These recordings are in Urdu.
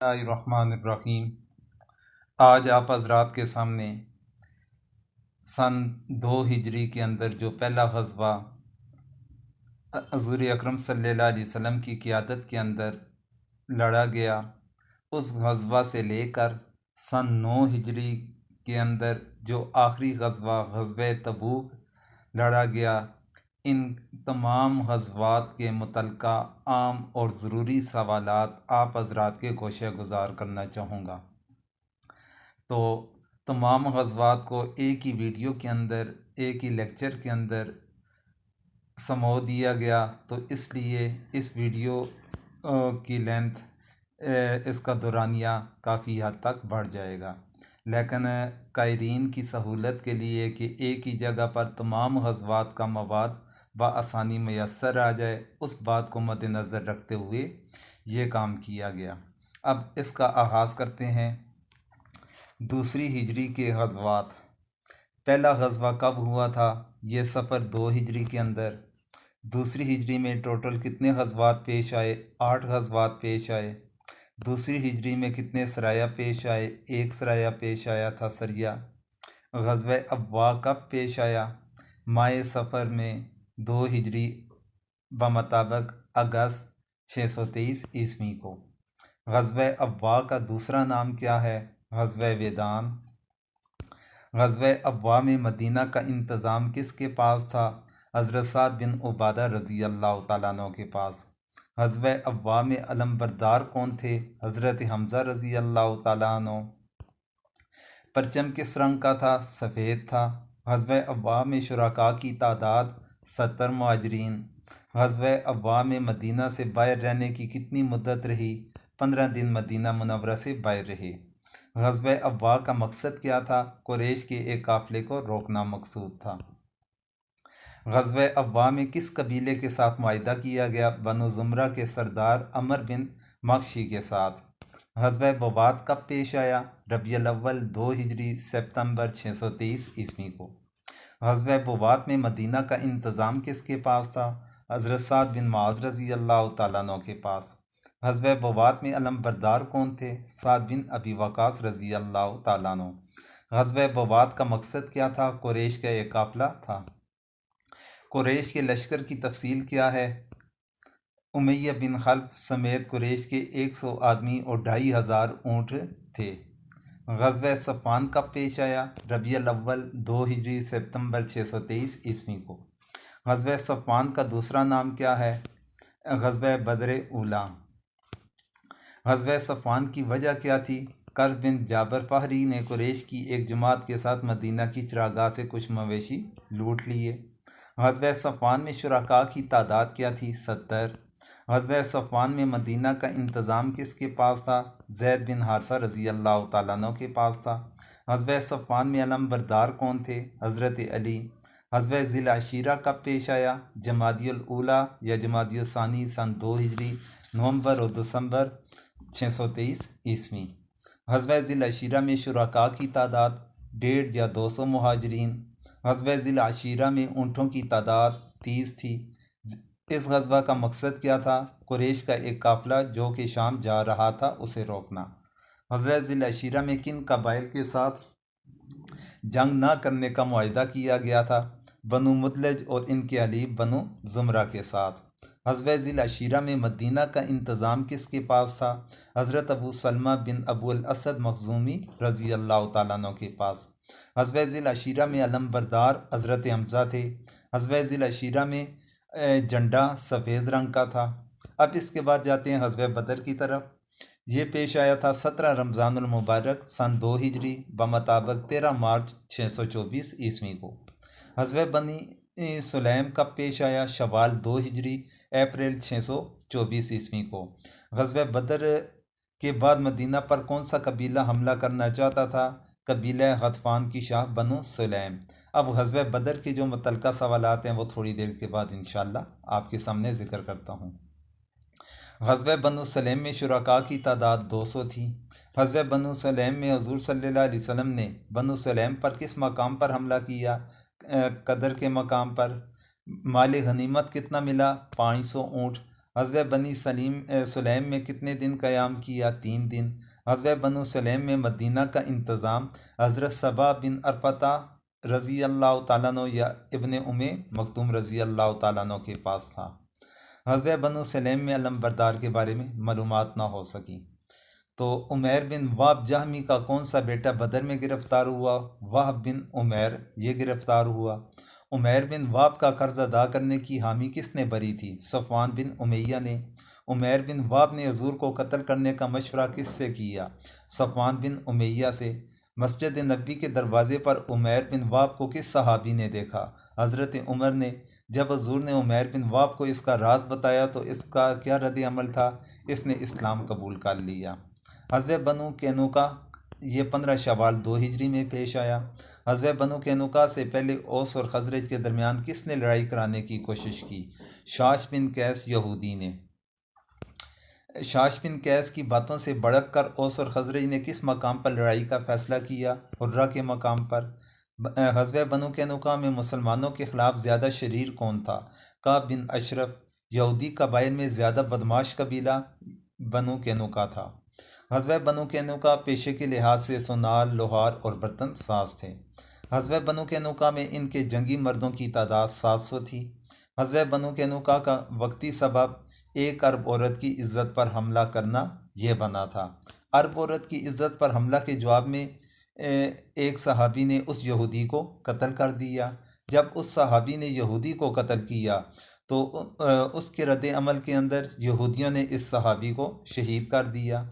الرحمن الرحیم۔ آج آپ حضرات کے سامنے سن 2 ہجری کے اندر جو پہلا غزوہ حضور اکرم صلی اللہ علیہ وسلم کی قیادت کے اندر لڑا گیا، اس غزوہ سے لے کر سن 9 ہجری کے اندر جو آخری غزوہ غزوہ تبوک لڑا گیا، ان تمام غزوات کے متعلقہ عام اور ضروری سوالات آپ حضرات کے گوشہ گزار کرنا چاہوں گا۔ تو تمام غزوات کو ایک ہی ویڈیو کے اندر، ایک ہی لیکچر کے اندر سمو دیا گیا، تو اس لیے اس ویڈیو کی لینتھ، اس کا دورانیہ کافی حد تک بڑھ جائے گا، لیکن قائرین کی سہولت کے لیے کہ ایک ہی جگہ پر تمام غزوات کا مواد بآسانی میسر آ جائے، اس بات کو مد نظر رکھتے ہوئے یہ کام کیا گیا۔ اب اس کا آغاز کرتے ہیں۔ 2 ہجری کے غزوات۔ پہلا غزوہ کب ہوا تھا؟ یہ صفر 2 ہجری کے اندر۔ 2 ہجری میں ٹوٹل کتنے غزوات پیش آئے؟ 8 غزوات پیش آئے۔ 2 ہجری میں کتنے سرایہ پیش آئے؟ 1 سرایہ پیش آیا تھا، سریہ۔ غزوہ ابواء کب پیش آیا؟ ماہ صفر میں 2 ہجری بمطابق اگست 623 عیسوی کو۔ غزوہ ابواء کا دوسرا نام کیا ہے؟ غزوہ ودان۔ غزوہ ابواء میں مدینہ کا انتظام کس کے پاس تھا؟ حضرت سعد بن عبادہ رضی اللہ تعالیٰ عنہ کے پاس۔ غزوہ ابواء میں علم بردار کون تھے؟ حضرت حمزہ رضی اللہ تعالیٰ عنہ۔ پرچم کس رنگ کا تھا؟ سفید تھا۔ غزوہ ابواء میں شرکاء کی تعداد 70 مہاجرین۔ غزوہ ابواء میں مدینہ سے باہر رہنے کی کتنی مدت رہی؟ 15 دن مدینہ منورہ سے باہر رہے۔ غزوہ ابواء کا مقصد کیا تھا؟ قریش کے ایک قافلے کو روکنا مقصود تھا۔ غزوہ ابواء میں کس قبیلے کے ساتھ معاہدہ کیا گیا؟ بنو زمرہ کے سردار عمر بن مخشی کے ساتھ۔ غزوہ بوات کب پیش آیا؟ ربیع الاول 2 ہجری ستمبر 623 عیسوی کو۔ غزوہ بوات میں مدینہ کا انتظام کس کے پاس تھا؟ حضرت سعد بن معاذ رضی اللہ تعالیٰ عنہ کے پاس۔ غزوہ بوات میں علم بردار کون تھے؟ سعد بن ابی وقاص رضی اللہ تعالیٰ عنہ۔ غزوہ بوات کا مقصد کیا تھا؟ قریش کا ایک قافلہ تھا۔ قریش کے لشکر کی تفصیل کیا ہے؟ امیہ بن خلف سمیت قریش کے 100 آدمی اور 2500 اونٹ تھے۔ غزوہ صفوان کب پیش آیا؟ ربیع الاول 2 ہجری ستمبر 623 عیسوی کو۔ غزوہ صفوان کا دوسرا نام کیا ہے؟ غزوہ بدر اولیٰ۔ غزوہ صفوان کی وجہ کیا تھی؟ قرظ بن جابر فہری نے قریش کی ایک جماعت کے ساتھ مدینہ کی چراگاہ سے کچھ مویشی لوٹ لیے۔ غزوہ صفوان میں شرکاء کی تعداد کیا تھی؟ 70۔ غزوہ صفوان میں مدینہ کا انتظام کس کے پاس تھا؟ زید بن حارثہ رضی اللہ تعالیٰ عنہ کے پاس تھا۔ غزوہ صفوان میں علم بردار کون تھے؟ حضرت علی۔ غزوہ ذی العشیرہ کب پیش آیا؟ جمادی الاولیٰ یا جمادی الثانی سن 2 ہجری، نومبر اور دسمبر 623 عیسوی۔ غزوہ ذی العشیرہ میں شرکاء کی تعداد 150 یا 200 مہاجرین۔ غزوہ ذی العشیرہ میں اونٹوں کی تعداد 30 تھی۔ اس غزوہ کا مقصد کیا تھا؟ قریش کا ایک قافلہ جو کہ شام جا رہا تھا اسے روکنا۔ غزوہ ذی العشیرہ میں کن قبائل کے ساتھ جنگ نہ کرنے کا معاہدہ کیا گیا تھا؟ بنو مدلج اور ان کے حلیف بنو زمرہ کے ساتھ۔ غزوہ ذی العشیرہ میں مدینہ کا انتظام کس کے پاس تھا؟ حضرت ابو سلمہ بن ابو الاسد مخزومی رضی اللہ تعالیٰ عنہ کے پاس۔ غزوہ ذی العشیرہ میں علم بردار حضرت حمزہ تھے۔ غزوہ ذی العشیرہ میں جھنڈا سفید رنگ کا تھا۔ اب اس کے بعد جاتے ہیں غزوہ بدر کی طرف۔ یہ پیش آیا تھا 17 رمضان المبارک سن 2 ہجری بمطابق 13 مارچ 624 عیسوی کو۔ غزوہ بنی سلیم کب پیش آیا؟ شوال 2 ہجری اپریل 624 عیسوی کو۔ غزوہ بدر کے بعد مدینہ پر کون سا قبیلہ حملہ کرنا چاہتا تھا؟ قبیلہ غطفان کی شاخ بنو سلیم۔ اب غزوہ بدر کے جو متعلقہ سوالات ہیں وہ تھوڑی دیر کے بعد انشاءاللہ آپ کے سامنے ذکر کرتا ہوں۔ غزوہ بنو سلیم میں شرکاء کی تعداد 200 تھی۔ غزوہ بنو سلیم میں حضور صلی اللہ علیہ وسلم نے بنو سلیم پر کس مقام پر حملہ کیا؟ قدر کے مقام پر۔ مال غنیمت کتنا ملا؟ 500 اونٹ۔ غزوہ بنی سلیم میں کتنے دن قیام کیا؟ 3 دن۔ غزوہ بنو سلیم میں مدینہ کا انتظام حضرت صبا بن عرفہ رضی اللہ تعالیٰ عنہ یا ابن مکتوم رضی اللہ تعالیٰ عنہ کے پاس تھا۔ غزوہ بنو سلیم میں علم بردار کے بارے میں معلومات نہ ہو سکی تو عمیر بن وہب جہمی کا کون سا بیٹا بدر میں گرفتار ہوا؟ وہب بن عمیر یہ گرفتار ہوا۔ عمیر بن وہب کا قرض ادا کرنے کی حامی کس نے بری تھی؟ صفوان بن امیہ نے۔ عمیر بن وہب نے حضور کو قتل کرنے کا مشورہ کس سے کیا؟ صفوان بن امیہ سے۔ مسجد نبی کے دروازے پر عمیر بن وہب کو کس صحابی نے دیکھا؟ حضرت عمر نے۔ جب حضور نے عمیر بن وہب کو اس کا راز بتایا تو اس کا کیا رد عمل تھا؟ اس نے اسلام قبول کر لیا۔ غزوہ بنو قینقاع یہ 15 شوال 2 ہجری میں پیش آیا۔ غزوہ بنو قینقاع سے پہلے اوس اور خزرج کے درمیان کس نے لڑائی کرانے کی کوشش کی؟ شاش بن قیس یہودی نے۔ شاش بن قیس کی باتوں سے بھڑک کر اوس اور خزرج نے کس مقام پر لڑائی کا فیصلہ کیا؟ حرہ کے مقام پر۔ غزوہ بنو قینقاع میں مسلمانوں کے خلاف زیادہ شریر کون تھا؟ کعب بن اشرف۔ یہودی قبائل میں زیادہ بدماش قبیلہ بنو قینقاع تھا۔ غزوہ بنو قینقاع پیشے کے لحاظ سے سونار، لوہار اور برتن ساز تھے۔ غزوہ بنو قینقاع میں ان کے جنگی مردوں کی تعداد 700 تھی۔ غزوہ بنو قینقاع کا وقتی سبب 1 ارب عورت کی عزت پر حملہ کرنا یہ بنا تھا۔ ارب عورت کی عزت پر حملہ کے جواب میں ایک صحابی نے اس یہودی کو قتل کر دیا۔ جب اس صحابی نے یہودی کو قتل کیا تو اس کے رد عمل کے اندر یہودیوں نے اس صحابی کو شہید کر دیا۔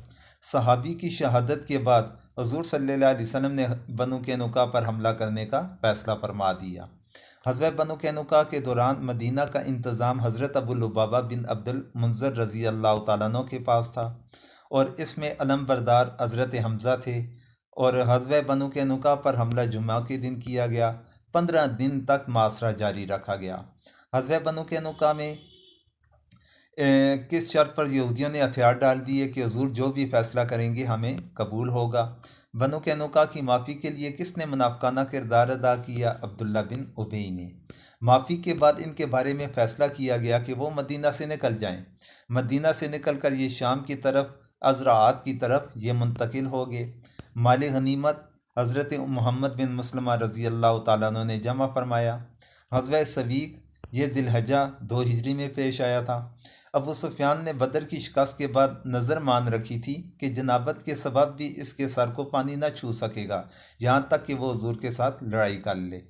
صحابی کی شہادت کے بعد حضور صلی اللہ علیہ وسلم نے بنو قینقاع پر حملہ کرنے کا فیصلہ فرما دیا۔ غزوہ بنو قینقاع کے دوران مدینہ کا انتظام حضرت ابو لبابہ بن عبد المنذر رضی اللہ تعالیٰ عنہ کے پاس تھا اور اس میں علم بردار حضرت حمزہ تھے، اور غزوہ بنو قینقاع پر حملہ جمعہ کے دن کیا گیا۔ 15 دن تک محاصرہ جاری رکھا گیا۔ غزوہ بنو قینقاع میں کس شرط پر یہودیوں نے ہتھیار ڈال دیے کہ حضور جو بھی فیصلہ کریں گے ہمیں قبول ہوگا؟ بنو قینقاع کی معافی کے لیے کس نے منافقانہ کردار ادا کیا؟ عبداللہ بن ابی نے۔ معافی کے بعد ان کے بارے میں فیصلہ کیا گیا کہ وہ مدینہ سے نکل جائیں۔ مدینہ سے نکل کر یہ شام کی طرف ازراعات کی طرف یہ منتقل ہو گئے۔ مال غنیمت حضرت محمد بن مسلمہ رضی اللہ تعالیٰ عنہ نے جمع فرمایا۔ غزوہ سویق یہ ذی الحجہ 2 ہجری میں پیش آیا تھا۔ ابو سفیان نے بدر کی شکست کے بعد نظر مان رکھی تھی کہ جنابت کے سبب بھی اس کے سر کو پانی نہ چھو سکے گا یہاں تک کہ وہ حضور کے ساتھ لڑائی کر لے۔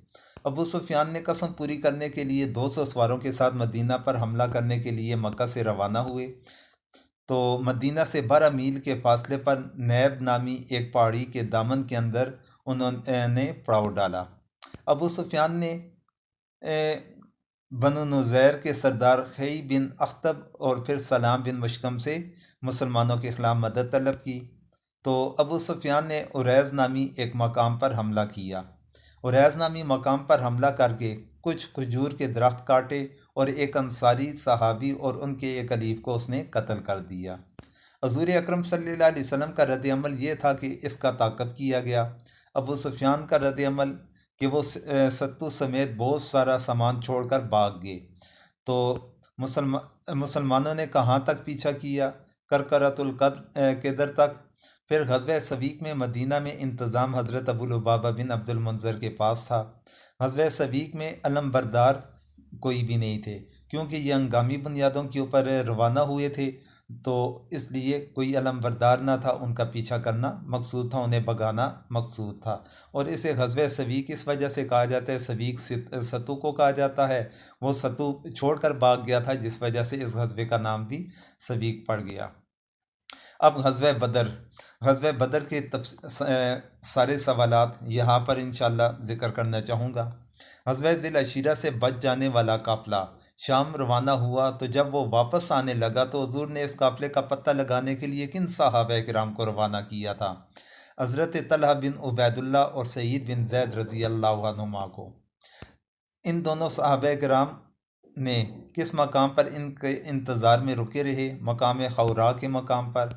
ابو سفیان نے قسم پوری کرنے کے لیے 200 سواروں کے ساتھ مدینہ پر حملہ کرنے کے لیے مکہ سے روانہ ہوئے تو مدینہ سے 12 میل کے فاصلے پر نیب نامی ایک پہاڑی کے دامن کے اندر انہوں نے پڑاؤ ڈالا۔ ابو سفیان نے بنو نذیر کے سردار خی بن اخطب اور پھر سلام بن مشکم سے مسلمانوں کے خلاف مدد طلب کی تو ابو سفیان نے عریض نامی ایک مقام پر حملہ کیا۔ عریض نامی مقام پر حملہ کر کے کچھ کھجور کے درخت کاٹے اور ایک انصاری صحابی اور ان کے ایک حلیف کو اس نے قتل کر دیا۔ حضور اکرم صلی اللہ علیہ وسلم کا رد عمل یہ تھا کہ اس کا تعاقب کیا گیا۔ ابو سفیان کا رد عمل کہ وہ ستو سمیت بہت سارا سامان چھوڑ کر بھاگ گئے تو مسلمانوں نے کہاں تک پیچھا کیا؟ کرکرۃ القدر تک۔ پھر غزوہ سویق میں مدینہ میں انتظام حضرت ابو لبابہ بن عبد المنذر کے پاس تھا۔ غزوہ سویق میں علم بردار کوئی بھی نہیں تھے کیونکہ یہ ہنگامی بنیادوں کے اوپر روانہ ہوئے تھے تو اس لیے کوئی علم بردار نہ تھا، ان کا پیچھا کرنا مقصود تھا، انہیں بھگانا مقصود تھا، اور اسے غزوہ سویق اس وجہ سے کہا جاتا ہے، سویق ستو کو کہا جاتا ہے، وہ ستو چھوڑ کر بھاگ گیا تھا جس وجہ سے اس غزوے کا نام بھی سویق پڑ گیا۔ اب غزوہ بدر کے سارے سوالات یہاں پر انشاءاللہ ذکر کرنا چاہوں گا۔ غزوہ ذی العشیرہ سے بچ جانے والا قافلہ شام روانہ ہوا تو جب وہ واپس آنے لگا تو حضور نے اس قافلے کا پتہ لگانے کے لیے کن صحابہ کرام کو روانہ کیا تھا؟ حضرت طلحہ بن عبید اللہ اور سعید بن زید رضی اللہ عنہما کو۔ ان دونوں صحابہ کرام نے کس مقام پر ان کے انتظار میں رکے رہے؟ مقام خوراء کے مقام پر۔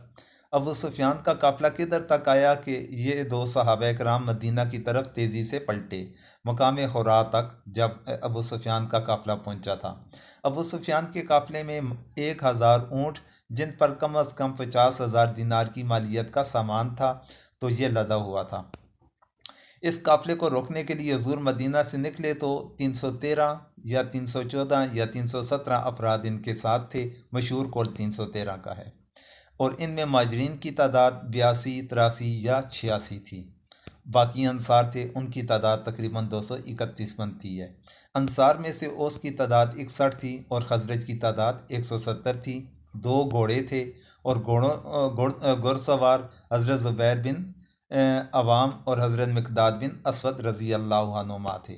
ابو سفیان کا قافلہ کدھر تک آیا کہ یہ دو صحابہ کرام مدینہ کی طرف تیزی سے پلٹے۔ مقام حرا تک جب ابو سفیان کا قافلہ پہنچا تھا، ابو سفیان کے قافلے میں 1000 اونٹ جن پر کم از کم 50,000 دینار کی مالیت کا سامان تھا تو یہ لدا ہوا تھا۔ اس قافلے کو روکنے کے لیے حضور مدینہ سے نکلے تو 313 یا 314 یا 317 افراد ان کے ساتھ تھے، مشہور قول 313 کا ہے، اور ان میں مہاجرین کی تعداد 82، 83 یا 86 تھی۔ باقی انصار تھے، ان کی تعداد تقریباً 231 بنتی ہے۔ انصار میں سے اوس کی تعداد 61 تھی اور خزرج کی تعداد 170 تھی۔ 2 گھوڑے تھے اور گھڑ سوار حضرت زبیر بن عوام اور حضرت مقداد بن اسود رضی اللہ عنہما تھے۔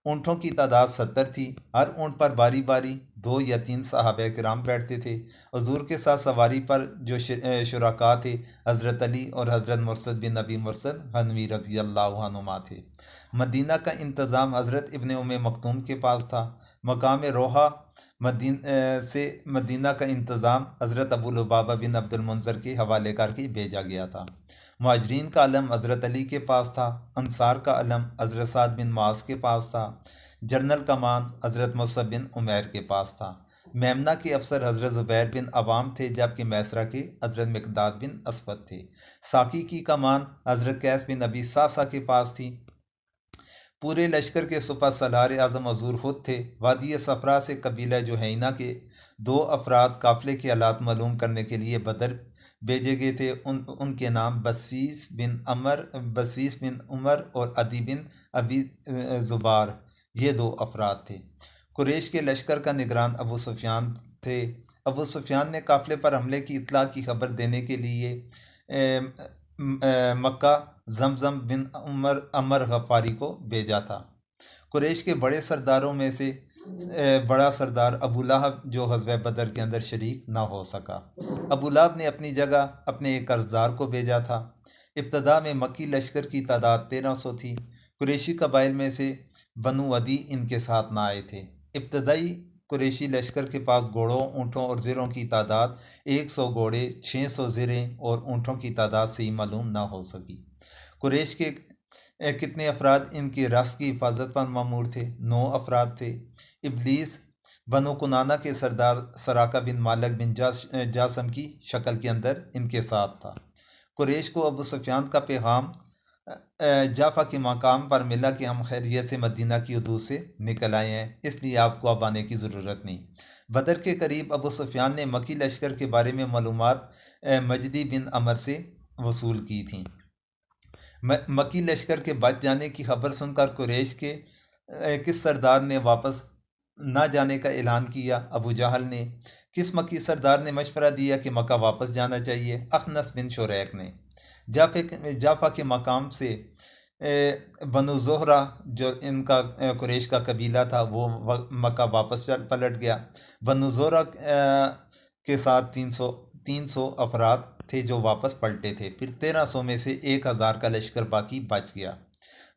اونٹوں کی تعداد 70 تھی۔ ہر اونٹ پر باری باری 2 یا 3 صحابہ کرام بیٹھتے تھے۔ حضور کے ساتھ سواری پر جو شرکاء تھے حضرت علی اور حضرت مرثد بن ابی مرثد غنوی رضی اللہ عنہما تھے۔ مدینہ کا انتظام حضرت ابن ام مکتوم کے پاس تھا۔ مقام روحہ سے مدینہ کا انتظام حضرت ابو لبابہ بن عبد المنذر کے حوالے کر کے بھیجا گیا تھا۔ مہاجرین کا علم حضرت علی کے پاس تھا۔ انصار کا علم حضرت سعد بن معاذ کے پاس تھا۔ جنرل کمان حضرت مصعب بن عمیر کے پاس تھا۔ میمنہ کے افسر حضرت زبیر بن عوام تھے، جبکہ میسرہ کے حضرت مقداد بن اسود تھے۔ ساقی کی کمان حضرت قیس بن ابی صعصع کے پاس تھی۔ پورے لشکر کے سپہ سالار اعظم حضور خود تھے۔ وادی صفرا سے قبیلہ جوہینہ کے 2 افراد قافلے کے حالات معلوم کرنے کے لیے بدر بھیجے گئے تھے۔ ان کے نام بسیس بن عمر اور عدی بن ابی زبار، یہ 2 افراد تھے۔ قریش کے لشکر کا نگران ابو سفیان تھے۔ ابو سفیان نے قافلے پر حملے کی اطلاع کی خبر دینے کے لیے مکہ زمزم بن عمر غفاری کو بھیجا تھا۔ قریش کے بڑے سرداروں میں سے بڑا سردار ابو لہب جو غزوہ بدر کے اندر شریک نہ ہو سکا، ابو لہب نے اپنی جگہ اپنے ایک قرضدار کو بھیجا تھا۔ ابتدا میں مکی لشکر کی تعداد 1300 تھی۔ قریشی قبائل میں سے بنو عدی ان کے ساتھ نہ آئے تھے۔ ابتدائی قریشی لشکر کے پاس گھوڑوں، اونٹوں اور زروں کی تعداد 100 گھوڑے، 600 زریں اور اونٹوں کی تعداد سے ہی معلوم نہ ہو سکی۔ قریش کے کتنے افراد ان کی رأس کی حفاظت پر مامور تھے؟ 9 افراد تھے۔ ابلیس بنو کنانہ کے سردار سراقہ بن مالک بن جاسم کی شکل کے اندر ان کے ساتھ تھا۔ قریش کو ابو سفیان کا پیغام جعفہ کے مقام پر ملا کہ ہم خیریت سے مدینہ کی حدود سے نکل آئے ہیں، اس لیے آپ کو اب آنے کی ضرورت نہیں۔ بدر کے قریب ابو سفیان نے مکی لشکر کے بارے میں معلومات مجدی بن عمر سے وصول کی تھیں۔ مکی لشکر کے بچ جانے کی خبر سن کر قریش کے کس سردار نے واپس نہ جانے کا اعلان کیا؟ ابو جہل نے۔ کس مکی سردار نے مشورہ دیا کہ مکہ واپس جانا چاہیے؟ اخنس بن شریک نے۔ جعفہ کے مقام سے بنو زہرہ جو ان کا قریش کا قبیلہ تھا وہ مکہ واپس پلٹ گیا۔ بنو زہرہ کے ساتھ 300 افراد تھے جو واپس پلٹے تھے۔ پھر 1300 میں سے 1000 کا لشکر باقی بچ گیا۔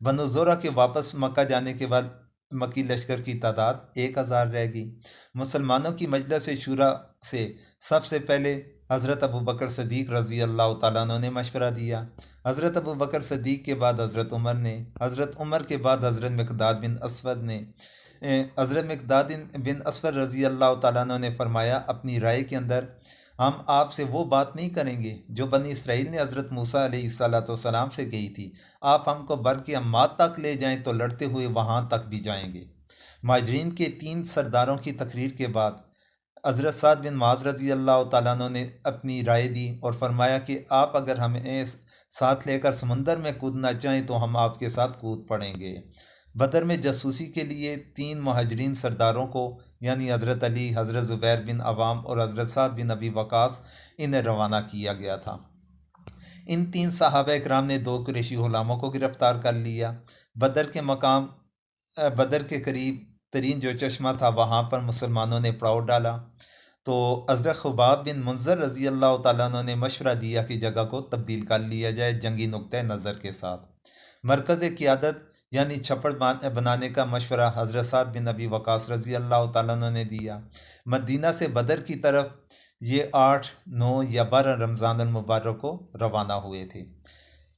بنو زہرہ کے واپس مکہ جانے کے بعد مکی لشکر کی تعداد 1000 رہ گئی۔ مسلمانوں کی مجلس شورا سے سب سے پہلے حضرت ابو بکر صدیق رضی اللہ تعالیٰ عنہ نے مشورہ دیا۔ حضرت ابو بکر صدیق کے بعد حضرت عمر نے، حضرت عمر کے بعد حضرت مقداد بن اسود نے۔ حضرت مقداد بن اسود رضی اللہ تعالیٰ عنہ نے فرمایا، اپنی رائے کے اندر ہم آپ سے وہ بات نہیں کریں گے جو بنی اسرائیل نے حضرت موسیٰ علیہ السلام سے کہی تھی، آپ ہم کو بر کے امات تک لے جائیں تو لڑتے ہوئے وہاں تک بھی جائیں گے۔ مہاجرین کے 3 سرداروں کی تقریر کے بعد حضرت سعد بن معاذ رضی اللہ تعالیٰ عنہ نے اپنی رائے دی اور فرمایا کہ آپ اگر ہمیں ساتھ لے کر سمندر میں کودنا چاہیں تو ہم آپ کے ساتھ کود پڑیں گے۔ بدر میں جاسوسی کے لیے 3 مہاجرین سرداروں کو یعنی حضرت علی، حضرت زبیر بن عوام اور حضرت سعد بن ابی وقاص انہیں روانہ کیا گیا تھا۔ ان 3 صحابہ کرام نے 2 قریشی غلاموں کو گرفتار کر لیا۔ بدر کے قریب ترین جو چشمہ تھا وہاں پر مسلمانوں نے پڑاؤ ڈالا تو حضرت خباب بن منذر رضی اللہ تعالیٰ عنہ نے مشورہ دیا کہ جگہ کو تبدیل کر لیا جائے جنگی نقطہ نظر کے ساتھ۔ مرکز قیادت یعنی چھپڑ بنانے کا مشورہ حضرت سعد بن ابی وقاص رضی اللہ تعالیٰ عنہ نے دیا۔ مدینہ سے بدر کی طرف یہ 8، 9 یا 12 رمضان المبارک کو روانہ ہوئے تھے۔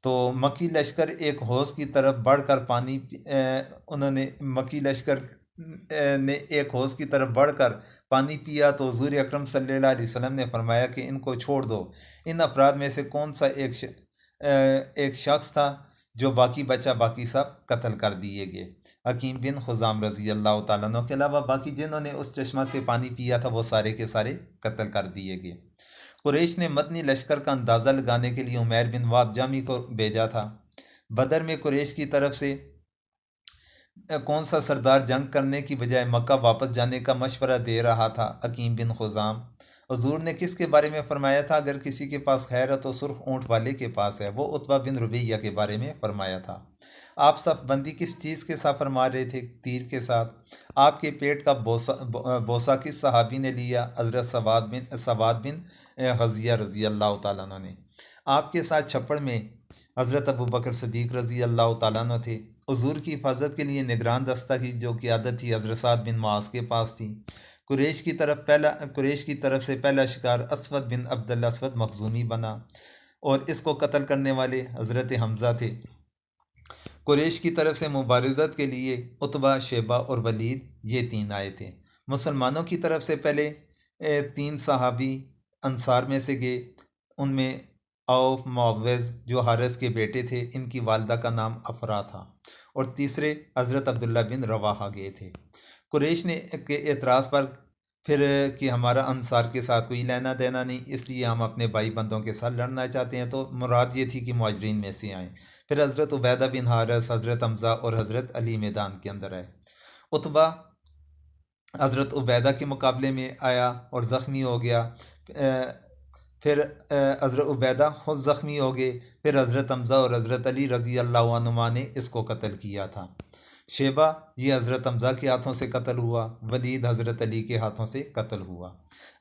تو مکی لشکر ایک حوض کی طرف بڑھ کر انہوں نے مکی لشکر نے ایک حوض کی طرف بڑھ کر پانی پیا تو حضور اکرم صلی اللہ علیہ وسلم نے فرمایا کہ ان کو چھوڑ دو۔ ان افراد میں سے کون سا ایک شخص تھا جو باقی بچا؟ باقی سب قتل کر دیے گئے۔ حکیم بن حزام رضی اللہ تعالیٰ عنہ کے علاوہ باقی جنہوں نے اس چشمہ سے پانی پیا تھا وہ سارے کے سارے قتل کر دیے گئے۔ قریش نے مدنی لشکر کا اندازہ لگانے کے لیے عمیر بن واب جامی کو بھیجا تھا۔ بدر میں قریش کی طرف سے کون سا سردار جنگ کرنے کی بجائے مکہ واپس جانے کا مشورہ دے رہا تھا؟ حکیم بن حزام۔ حضور نے کس کے بارے میں فرمایا تھا اگر کسی کے پاس خیر ہے تو سرخ اونٹ والے کے پاس ہے؟ وہ عتبہ بن ربیعہ کے بارے میں فرمایا تھا۔ آپ صف بندی کس چیز کے ساتھ فرما رہے تھے؟ تیر کے ساتھ۔ آپ کے پیٹ کا بوسہ کس صحابی نے لیا؟ حضرت سواد بن غزیہ رضی اللہ تعالیٰ عنہ نے۔ آپ کے ساتھ چھپڑ میں حضرت ابو بکر صدیق رضی اللہ تعالیٰ عنہ تھے۔ حضور کی حفاظت کے لیے نگران دستہ کی جو قیادت تھی حضرت سعد بن معاذ کے پاس تھی۔ قریش کی طرف سے پہلا شکار اسود بن عبد الاسود مخزومی بنا اور اس کو قتل کرنے والے حضرت حمزہ تھے۔ قریش کی طرف سے مبارزت کے لیے عتبہ، شیبہ اور ولید یہ 3 آئے تھے۔ مسلمانوں کی طرف سے پہلے 3 صحابی انصار میں سے گئے، ان میں عوف، معوذ جو حارث کے بیٹے تھے، ان کی والدہ کا نام افرا تھا، اور تیسرے حضرت عبداللہ بن رواحہ گئے تھے۔ قریش نے کے اعتراض پر پھر کہ ہمارا انصار کے ساتھ کوئی لینا دینا نہیں، اس لیے ہم اپنے بھائی بندوں کے ساتھ لڑنا چاہتے ہیں، تو مراد یہ تھی کہ مہاجرین میں سے آئیں۔ پھر حضرت عبیدہ بن حارث، حضرت حمزہ اور حضرت علی میدان کے اندر آئے۔ عتبہ حضرت عبیدہ کے مقابلے میں آیا اور زخمی ہو گیا۔ پھر حضرت عبیدہ خود زخمی ہو گئے۔ پھر حضرت حمزہ اور حضرت علی رضی اللہ عنہما نے اس کو قتل کیا تھا۔ شیبہ یہ حضرت حمزہ کے ہاتھوں سے قتل ہوا۔ ولید حضرت علی کے ہاتھوں سے قتل ہوا۔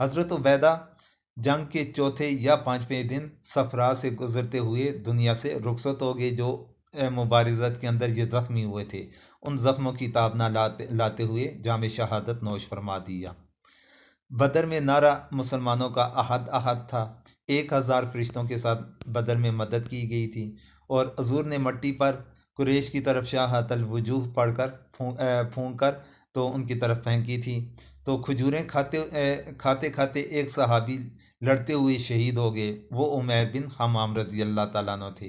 حضرت عبیدہ جنگ کے چوتھے یا 5ویں دن صفرا سے گزرتے ہوئے دنیا سے رخصت ہو گئے۔ جو مبارزت کے اندر یہ زخمی ہوئے تھے ان زخموں کی تاب نہ لاتے ہوئے جام شہادت نوش فرما دیا۔ بدر میں نعرہ مسلمانوں کا احد احد تھا۔ 1000 فرشتوں کے ساتھ بدر میں مدد کی گئی تھی، اور حضور نے مٹی پر قریش کی طرف شاہت الوجوہ پڑھ کر پھونک کر تو ان کی طرف پھینکی تھی، تو کھجوریں کھاتے کھاتے ایک صحابی لڑتے ہوئے شہید ہو گئے۔ وہ عمیر بن حمام رضی اللہ تعالیٰ عنہ تھے۔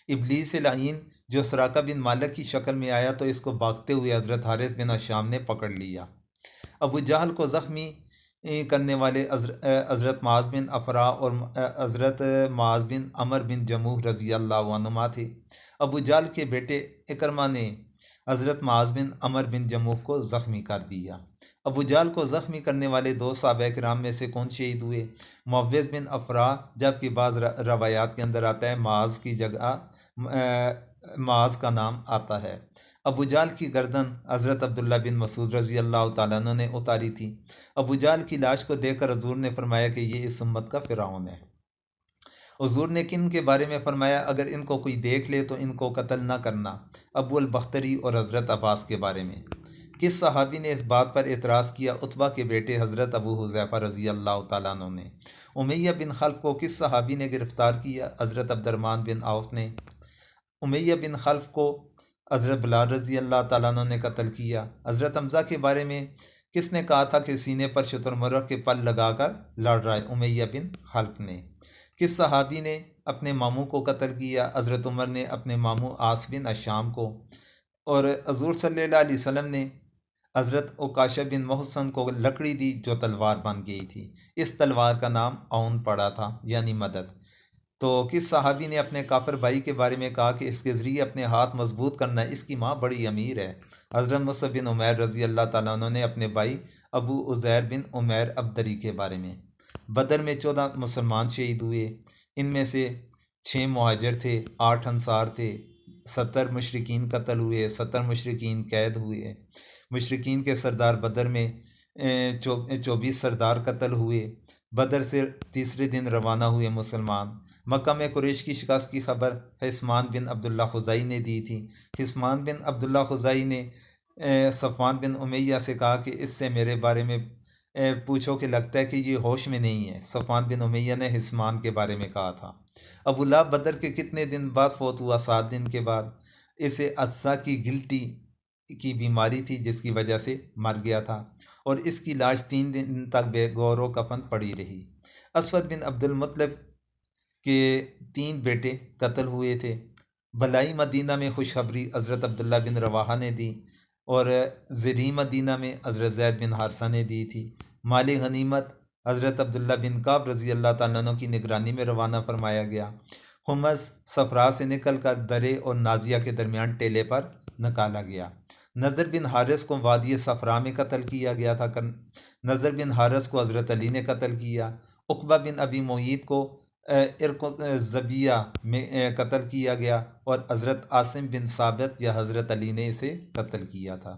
ابلیس لعین جو سراقہ بن مالک کی شکل میں آیا تو اس کو بھاگتے ہوئے حضرت حارث بن حشام نے پکڑ لیا۔ ابو جہل کو زخمی کرنے والے حضرت معاذ بن افرا اور حضرت معاذ بن عمر بن جموح رضی اللہ عنہما تھے۔ ابو جہل کے بیٹے اکرمہ نے حضرت معاذ بن عمر بن جموح کو زخمی کر دیا۔ ابو جہل کو زخمی کرنے والے 2 صحابہ کرام میں سے کون شہید ہوئے؟ معوذ بن افرا، جبکہ بعض روایات کے اندر آتا ہے معاذ کی جگہ معاذ کا نام آتا ہے۔ ابو جہل کی گردن حضرت عبداللہ بن مسعود رضی اللہ تعالیٰ عنہ نے اتاری تھی۔ ابو جہل کی لاش کو دیکھ کر حضور نے فرمایا کہ یہ اس امت کا فرعون ہے۔ حضور نے کن کے بارے میں فرمایا اگر ان کو کوئی دیکھ لے تو ان کو قتل نہ کرنا؟ ابو البختری اور حضرت عباس کے بارے میں۔ کس صحابی نے اس بات پر اعتراض کیا؟ عتبہ کے بیٹے حضرت ابو حذیفہ رضی اللہ تعالیٰ عنہ نے۔ امیہ بن خلف کو کس صحابی نے گرفتار کیا؟ حضرت عبد الرحمن بن عوف نے۔ امیہ بن خلف کو حضرت بلال رضی اللہ تعالیٰ عنہ نے قتل کیا۔ حضرت حمزہ کے بارے میں کس نے کہا تھا کہ سینے پر شتر مرغ کے پل لگا کر لڑ رہا ہے؟ امیہ بن خلف نے۔ کس صحابی نے اپنے ماموں کو قتل کیا؟ حضرت عمر نے اپنے ماموں عاص بن عشام کو، اور حضور صلی اللہ علیہ وسلم نے حضرت عکاشہ بن محسن کو لکڑی دی جو تلوار بن گئی تھی۔ اس تلوار کا نام عون پڑا تھا یعنی مدد۔ تو کس صحابی نے اپنے کافر بھائی کے بارے میں کہا کہ اس کے ذریعے اپنے ہاتھ مضبوط کرنا ہے، اس کی ماں بڑی امیر ہے؟ حضرت مصعب بن عمیر رضی اللہ تعالیٰ عنہ نے اپنے بھائی ابو عزیر بن عمیر عبدری کے بارے میں۔ بدر میں 14 مسلمان شہید ہوئے، ان میں سے 6 مہاجر تھے، 8 انصار تھے۔ 70 مشرکین قتل ہوئے، 70 مشرکین قید ہوئے۔ مشرکین کے سردار بدر میں 24 سردار قتل ہوئے۔ بدر سے تیسرے دن روانہ ہوئے مسلمان۔ مکہ میں قریش کی شکست کی خبر حسمان بن عبداللہ خزائی نے دی تھی۔ حسمان بن عبداللہ خزائی نے صفوان بن امیہ سے کہا کہ اس سے میرے بارے میں پوچھو کہ لگتا ہے کہ یہ ہوش میں نہیں ہے۔ صفوان بن امیہ نے حسمان کے بارے میں کہا تھا۔ ابو لہب بدر کے کتنے دن بعد فوت ہوا؟ 7 دن کے بعد۔ اسے عطسہ کی گلٹی کی بیماری تھی جس کی وجہ سے مر گیا تھا، اور اس کی لاش 3 دن تک بے گور و کفن پڑی رہی۔ اسود بن عبد المطلب کے 3 بیٹے قتل ہوئے تھے۔ بلائی مدینہ میں خوشخبری حضرت عبداللہ بن رواحہ نے دی، اور زری مدینہ میں حضرت زید بن حارثہ نے دی تھی۔ مال غنیمت حضرت عبداللہ بن کعب رضی اللہ تعالیٰ عنہ کی نگرانی میں روانہ فرمایا گیا۔ خمس صفرا سے نکل کر درے اور نازیہ کے درمیان ٹیلے پر نکالا گیا۔ نضر بن حارث کو وادی صفرا میں قتل کیا گیا تھا۔ نضر بن حارث کو حضرت علی نے قتل کیا۔ عقبہ بن ابی معیط کو عرق زبیہ میں قتل کیا گیا، اور حضرت عاصم بن ثابت یا حضرت علی نے اسے قتل کیا تھا۔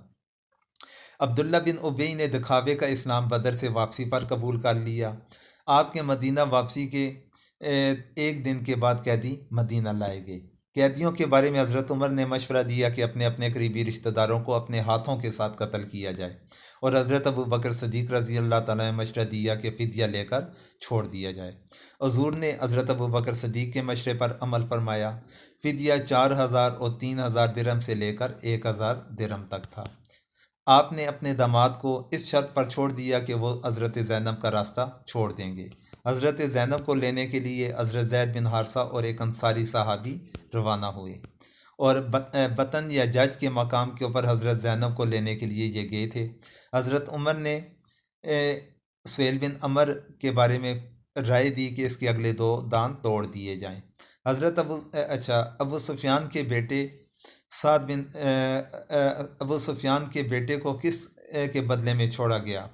عبداللہ بن ابی نے دکھاوے کا اسلام بدر سے واپسی پر قبول کر لیا۔ آپ کے مدینہ واپسی کے 1 دن کے بعد قیدی مدینہ لائے گئے۔ قیدیوں کے بارے میں حضرت عمر نے مشورہ دیا کہ اپنے اپنے قریبی رشتہ داروں کو اپنے ہاتھوں کے ساتھ قتل کیا جائے، اور حضرت ابو بکر صدیق رضی اللہ تعالیٰ نے مشورہ دیا کہ فدیہ لے کر چھوڑ دیا جائے۔ حضور نے حضرت ابو بکر صدیق کے مشورے پر عمل فرمایا۔ فدیہ 4000 اور 3000 درہم سے لے کر 1000 درہم تک تھا۔ آپ نے اپنے داماد کو اس شرط پر چھوڑ دیا کہ وہ حضرت زینب کا راستہ چھوڑ دیں گے۔ حضرت زینب کو لینے کے لیے حضرت زید بن حارثہ اور ایک انصاری صحابی روانہ ہوئے، اور بطن یا جج کے مقام کے اوپر حضرت زینب کو لینے کے لیے یہ گئے تھے۔ حضرت عمر نے سہیل بن عمر کے بارے میں رائے دی کہ اس کے اگلے 2 دانت توڑ دیے جائیں۔ حضرت ابو سفیان کے بیٹے ابو سفیان کے بیٹے کو کس کے بدلے میں چھوڑا گیا؟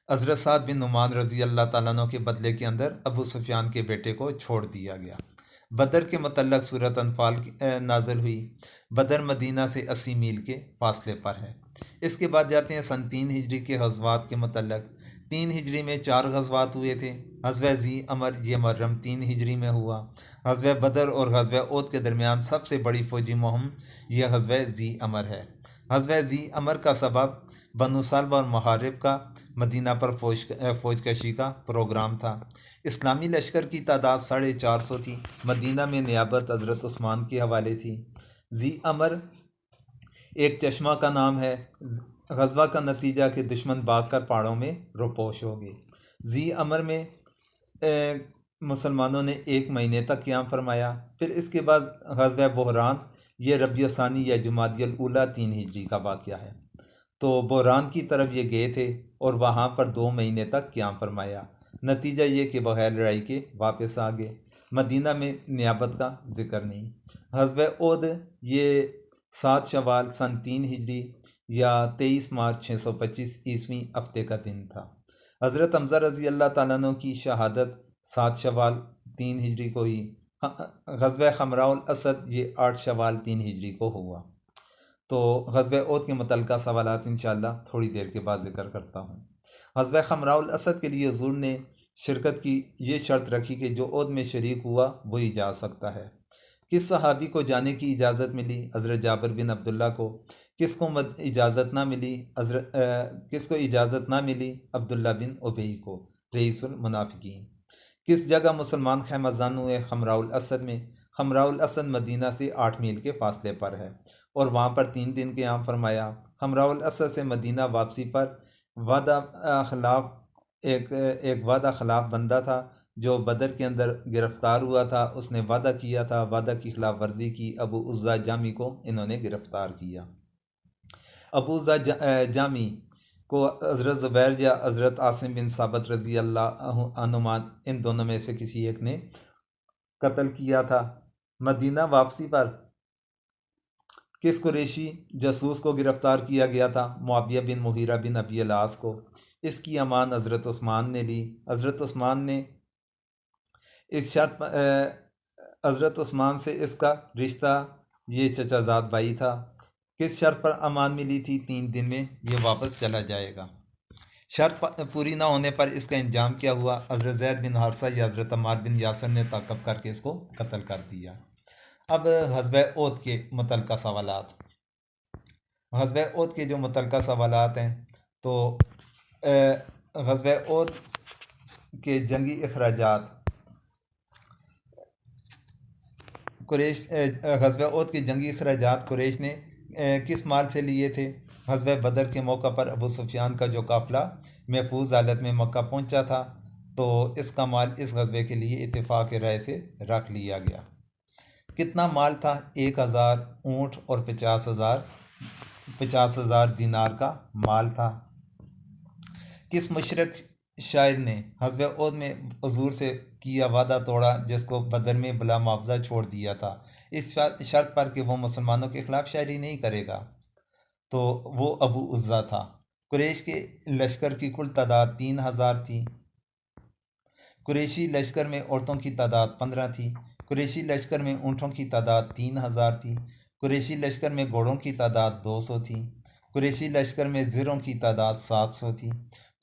حضرت سعد بن نعمان رضی اللہ تعالیٰ عنہ کے بدلے کے اندر ابو سفیان کے بیٹے کو چھوڑ دیا گیا۔ بدر کے متعلق سورۃ انفال نازل ہوئی۔ بدر مدینہ سے 80 میل کے فاصلے پر ہے۔ اس کے بعد جاتے ہیں سن 3 ہجری کے غزوات کے متعلق۔ 3 ہجری میں 4 غزوات ہوئے تھے۔ غزوہ ذی امر یہ محرم 3 ہجری میں ہوا۔ غزوہ بدر اور غزوہ احد کے درمیان سب سے بڑی فوجی مہم یہ غزوہ ذی امر ہے۔ غزوہ ذی امر کا سبب بنو سلمہ اور محارب کا مدینہ پر فوج کشی کا پروگرام تھا۔ اسلامی لشکر کی تعداد 450 تھی۔ مدینہ میں نیابت حضرت عثمان کے حوالے تھی۔ ذی امر ایک چشمہ کا نام ہے۔ غزوہ کا نتیجہ کہ دشمن بھاگ کر پہاڑوں میں روپوش ہو گئے۔ ذی امر میں مسلمانوں نے 1 مہینے تک قیام فرمایا۔ پھر اس کے بعد غزوہ بحران یہ ربیع ثانی یا جمادی الاولیٰ 3 ہجری کا واقعہ ہے۔ تو بحران کی طرف یہ گئے تھے اور وہاں پر 2 مہینے تک قیام فرمایا۔ نتیجہ یہ کہ بغیر لڑائی کے واپس آ گئے۔ مدینہ میں نیابت کا ذکر نہیں۔ غزوہ احد یہ 7 شوال سن 3 ہجری یا 23 مارچ 625 عیسوی ہفتے کا دن تھا۔ حضرت حمزہ رضی اللہ تعالیٰ عنہ کی شہادت 7 شوال 3 ہجری کو ہوئی۔ غزوہ حمراء الاسد یہ 8 شوال 3 ہجری کو ہوا۔ تو غزوہ احد کے متعلقہ سوالات انشاءاللہ تھوڑی دیر کے بعد ذکر کرتا ہوں۔ غزوہ حمراء الاسد کے لیے حضور نے شرکت کی یہ شرط رکھی کہ جو احد میں شریک ہوا وہی جا سکتا ہے۔ کس صحابی کو جانے کی اجازت ملی؟ حضرت جابر بن عبداللہ کو۔ کس کو اجازت نہ ملی؟ عبداللہ بن ابی کو، رئیس المنافقین۔ کس جگہ مسلمان خیمہ زن ہوئے؟ حمراء الاسد میں۔ حمراء الاسد مدینہ سے 8 میل کے فاصلے پر ہے، اور وہاں پر 3 دن قیام فرمایا۔ حمراء الاسد سے مدینہ واپسی پر ایک وعدہ خلاف بندہ تھا جو بدر کے اندر گرفتار ہوا تھا۔ اس نے وعدہ کیا تھا، وعدہ کی خلاف ورزی کی۔ ابو عزہ جامی کو انہوں نے گرفتار کیا۔ ابو عزہ جامی کو حضرت زبیر یا حضرت عاصم بن ثابت رضی اللہ عنہما ان دونوں میں سے کسی ایک نے قتل کیا تھا۔ مدینہ واپسی پر کس قریشی جاسوس کو گرفتار کیا گیا تھا؟ معاویہ بن مغیرہ بن ابی العاص کو۔ اس کی امان حضرت عثمان نے لی۔ حضرت عثمان نے اس شرط حضرت عثمان سے اس کا رشتہ یہ چچا زاد بھائی تھا۔ کس شرط پر امان ملی تھی؟ 3 دن میں یہ واپس چلا جائے گا۔ شرط پوری نہ ہونے پر اس کا انجام کیا ہوا؟ حضرت زید بن حارثہ یا حضرت عمار بن یاسر نے تعاقب کر کے اس کو قتل کر دیا۔ اب غزوہ احد کے متعلقہ سوالات۔ غزوہ احد کے جو متعلقہ سوالات ہیں تو غزوہ احد کے جنگی اخراجات غزوہ احد کے جنگی اخراجات قریش نے کس مال سے لیے تھے؟ غزوہ بدر کے موقع پر ابو سفیان کا جو قافلہ محفوظ حالت میں مکہ پہنچا تھا تو اس کا مال اس غزوے کے لیے اتفاق رائے سے رکھ لیا گیا۔ کتنا مال تھا؟ 1000 اونٹ اور 50,000 دینار کا مال تھا۔ کس مشرک شاعر نے غزوہ احد میں حضور سے کیا وعدہ توڑا جس کو بدر میں بلا معاوضہ چھوڑ دیا تھا، اس شرط پر کہ وہ مسلمانوں کے خلاف شاعری نہیں کرے گا؟ تو وہ ابو عزا تھا۔ قریش کے لشکر کی کل تعداد 3000 تھی۔ قریشی لشکر میں عورتوں کی تعداد 15 تھی۔ قریشی لشکر میں اونٹوں کی تعداد 3000 تھی۔ قریشی لشکر میں گھوڑوں کی تعداد 200 تھی۔ قریشی لشکر میں زروں کی تعداد 700 تھی۔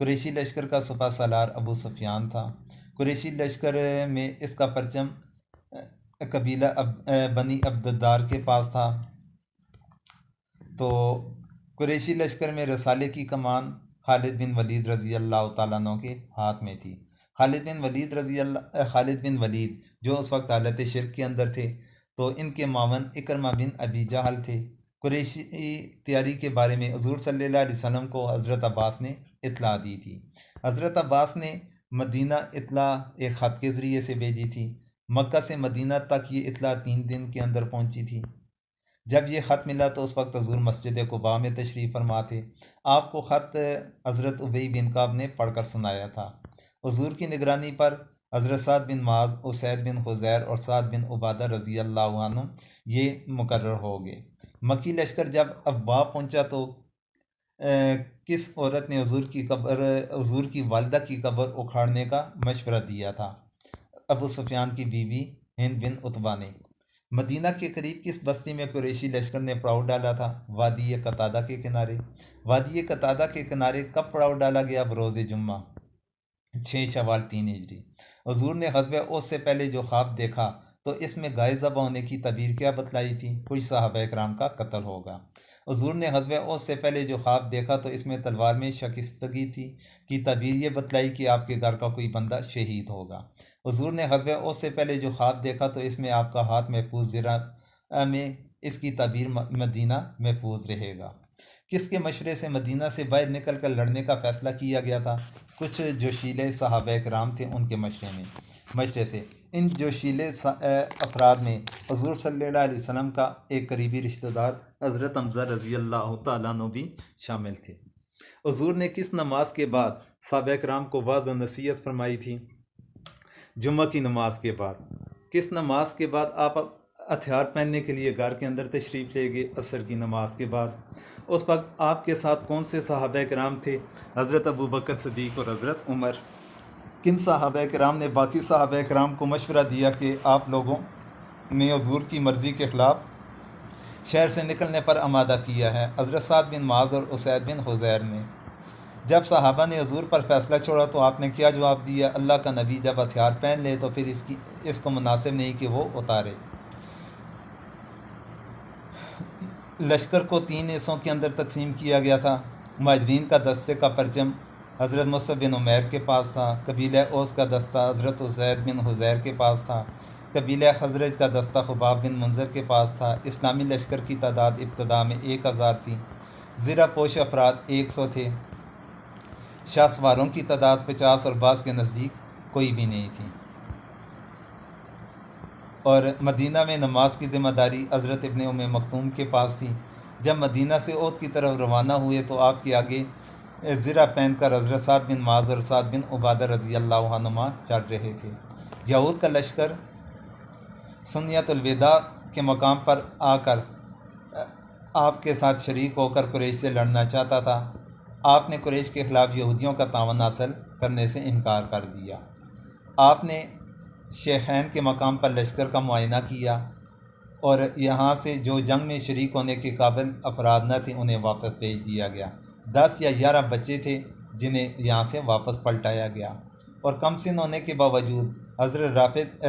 قریشی لشکر کا سپہ سالار ابو سفیان تھا۔ قریشی لشکر میں اس کا پرچم قبیلہ بنی عبدالدار کے پاس تھا۔ تو قریشی لشکر میں رسالے کی کمان خالد بن ولید رضی اللہ تعالیٰ عنہ کے ہاتھ میں تھی۔ خالد بن ولید جو اس وقت حالت شرک کے اندر تھے، تو ان کے معاون اکرمہ بن ابی جہل تھے۔ قریشی تیاری کے بارے میں حضور صلی اللہ علیہ وسلم کو حضرت عباس نے اطلاع دی تھی۔ حضرت عباس نے مدینہ اطلاع ایک خط کے ذریعے سے بھیجی تھی۔ مکہ سے مدینہ تک یہ اطلاع 3 دن کے اندر پہنچی تھی۔ جب یہ خط ملا تو اس وقت حضور مسجد قباء میں تشریف فرما تھے۔ آپ کو خط حضرت ابی بن کعب نے پڑھ کر سنایا تھا۔ حضور کی نگرانی پر حضرت سعد بن معاذ، اسید بن خزیر اور سعد بن عبادہ رضی اللہ عنہ یہ مقرر ہو گئے۔ مکی لشکر جب ابوا پہنچا تو کس عورت نے حضور کی والدہ کی قبر اکھاڑنے کا مشورہ دیا تھا؟ ابو سفیان کی بیوی ہند بن عتبہ نے۔ مدینہ کے قریب کس بستی میں قریشی لشکر نے پڑاؤ ڈالا تھا؟ وادی قتادہ کے کنارے۔ وادی قتادہ کے کنارے کب پڑاؤ ڈالا گیا؟ بروز جمعہ 6 شوال 3 ہجری۔ حضور نے غزوہ احد سے پہلے جو خواب دیکھا تو اس میں گائے ذبح ہونے کی تعبیر کیا بتلائی تھی؟ کچھ صحابہ اکرام کا قتل ہوگا۔ حضور نے غزوہ احد سے پہلے جو خواب دیکھا تو اس میں تلوار میں شکستگی تھی کی تعبیر یہ بتلائی کہ آپ کے گھر کا کوئی بندہ شہید ہوگا۔ حضور نے غزوہ احد سے پہلے جو خواب دیکھا تو اس میں آپ کا ہاتھ محفوظ زرہ میں، اس کی تعبیر مدینہ محفوظ رہے گا۔ کس کے مشورے سے مدینہ سے باہر نکل کر لڑنے کا فیصلہ کیا گیا تھا؟ کچھ جوشیلے صحابہ کرام تھے، ان کے مشورے سے۔ ان جوشیلے افراد میں حضور صلی اللہ علیہ وسلم کا ایک قریبی رشتہ دار حضرت حمزہ رضی اللہ تعالیٰ عنہ بھی شامل تھے۔ حضور نے کس نماز کے بعد صحابہ کرام کو واعظ و نصیحت فرمائی تھی؟ جمعہ کی نماز کے بعد۔ کس نماز کے بعد آپ ہتھیار پہننے کے لیے گھر کے اندر تشریف لے گئے؟ عصر کی نماز کے بعد۔ اس وقت آپ کے ساتھ کون سے صحابہ کرام تھے؟ حضرت ابوبکر صدیق اور حضرت عمر۔ کن صحابہ کرام نے باقی صحابہ کرام کو مشورہ دیا کہ آپ لوگوں نے حضور کی مرضی کے خلاف شہر سے نکلنے پر آمادہ کیا ہے؟ حضرت سعد بن معاذ اور اسید بن خزیر نے۔ جب صحابہ نے حضور پر فیصلہ چھوڑا تو آپ نے کیا جواب دیا؟ اللہ کا نبی جب ہتھیار پہن لے تو پھر اس کو مناسب نہیں کہ وہ اتارے۔ لشکر کو 3 حصوں کے اندر تقسیم کیا گیا تھا۔ مہاجرین کا دستے کا پرچم حضرت مصعب بن عمیر کے پاس تھا۔ قبیلہ اوس کا دستہ حضرت اسید بن حضیر کے پاس تھا۔ قبیلہ خزرج کا دستہ خباب بن منذر کے پاس تھا۔ اسلامی لشکر کی تعداد ابتدا میں 1000 تھی۔ زرہ پوش افراد 100 تھے۔ شاہ سواروں کی تعداد 50 اور بعض کے نزدیک کوئی بھی نہیں تھی۔ اور مدینہ میں نماز کی ذمہ داری حضرت ابن ام مکتوم کے پاس تھی۔ جب مدینہ سے احد کی طرف روانہ ہوئے تو آپ کے آگے زرہ پہن کر حضرت سعد بن معاذ اور سعد بن عبادہ رضی اللہ عنہما چل رہے تھے۔ یہود کا لشکر سنیت الوداع کے مقام پر آ کر آپ کے ساتھ شریک ہو کر قریش سے لڑنا چاہتا تھا۔ آپ نے قریش کے خلاف یہودیوں کا تعاون حاصل کرنے سے انکار کر دیا۔ آپ نے شیخین کے مقام پر لشکر کا معائنہ کیا اور یہاں سے جو جنگ میں شریک ہونے کے قابل افراد نہ تھے انہیں واپس بھیج دیا گیا۔ 10 یا 11 بچے تھے جنہیں یہاں سے واپس پلٹایا گیا، اور کم سن ہونے کے باوجود حضرت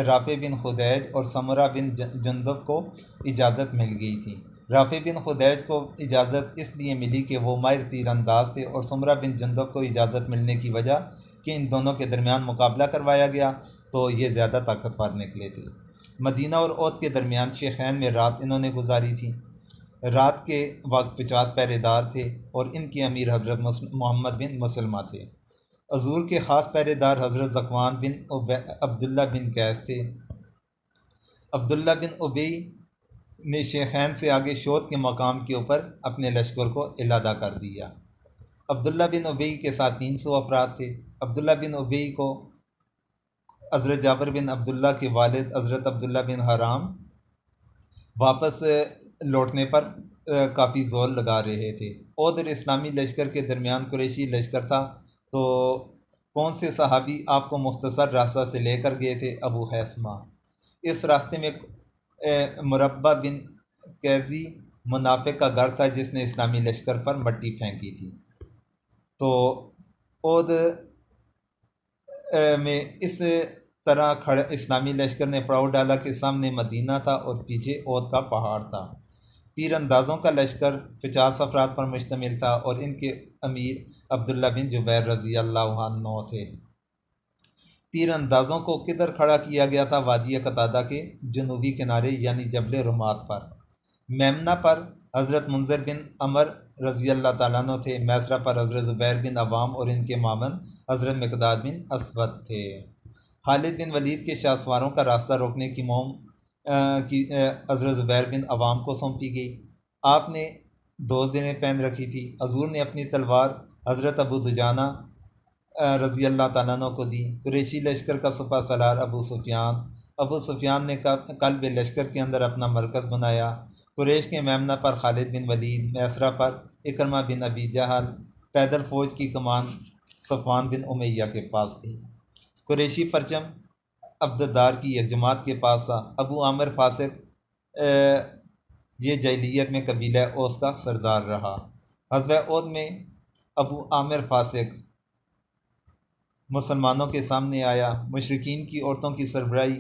رافع بن خدیج اور سمرہ بن جندب کو اجازت مل گئی تھی۔ رافع بن خدیج کو اجازت اس لیے ملی کہ وہ ماہر تیر انداز تھے، اور سمرہ بن جندب کو اجازت ملنے کی وجہ کہ ان دونوں کے درمیان مقابلہ کروایا گیا تو یہ زیادہ طاقتور نکلے تھے۔ مدینہ اور عود کے درمیان شیخین میں رات انہوں نے گزاری تھی۔ رات کے وقت 50 پہرے دار تھے اور ان کے امیر حضرت محمد بن مسلمہ تھے۔ حضور کے خاص پہرے دار حضرت ذکوان بن عبداللہ بن قیس تھے۔ عبداللہ بن ابی نے شیخین سے آگے شوط کے مقام کے اوپر اپنے لشکر کو علادہ کر دیا۔ عبداللہ بن ابی کے ساتھ 300 افراد تھے۔ عبداللہ بن ابی کو حضرت جابر بن عبداللہ کے والد حضرت عبداللہ بن حرام واپس لوٹنے پر کافی زور لگا رہے تھے۔ عود اور اسلامی لشکر کے درمیان قریشی لشکر تھا، تو کون سے صحابی آپ کو مختصر راستہ سے لے کر گئے تھے؟ ابو حیثمہ۔ اس راستے میں مربع بن قیزی منافق کا گھر تھا جس نے اسلامی لشکر پر مٹی پھینکی تھی۔ تو عود میں اس طرح اسلامی لشکر نے پڑاؤ ڈالا کہ سامنے مدینہ تھا اور پیچھے عود کا پہاڑ تھا۔ تیر اندازوں کا لشکر 50 افراد پر مشتمل تھا اور ان کے امیر عبداللہ بن جبیر رضی اللہ عنہ تھے۔ تیر اندازوں کو کدھر کھڑا کیا گیا تھا؟ وادی قتادہ کے جنوبی کنارے یعنی جبل رمات پر۔ میمنہ پر حضرت منذر بن عمر رضی اللہ تعالیٰ عنہ تھے۔ میسرہ پر حضرت زبیر بن عوام اور ان کے مامن حضرت مقداد بن اسود تھے۔ خالد بن ولید کے شاہ سواروں کا راستہ روکنے کی مہم حضرت زبیر بن عوام کو سونپی گئی۔ آپ نے 2 زرہیں پہن رکھی تھی۔ حضور نے اپنی تلوار حضرت ابو دجانہ رضی اللہ تعالیٰ عنہ کو دی۔ قریشی لشکر کا سپہ سالار ابو سفیان نے قلب لشکر کے اندر اپنا مرکز بنایا۔ قریش کے میمنہ پر خالد بن ولید، میسرہ پر اکرمہ بن ابی جہل، پیدل فوج کی کمان صفوان بن امیہ کے پاس تھی۔ قریشی پرچم عبدالدار کی ایک جماعت کے پاس تھا۔ ابو عامر فاسق یہ جاہلیت میں قبیلہ اوس کا سردار رہا۔ غزوہ احد میں ابو عامر فاسق مسلمانوں کے سامنے آیا۔ مشرکین کی عورتوں کی سربراہی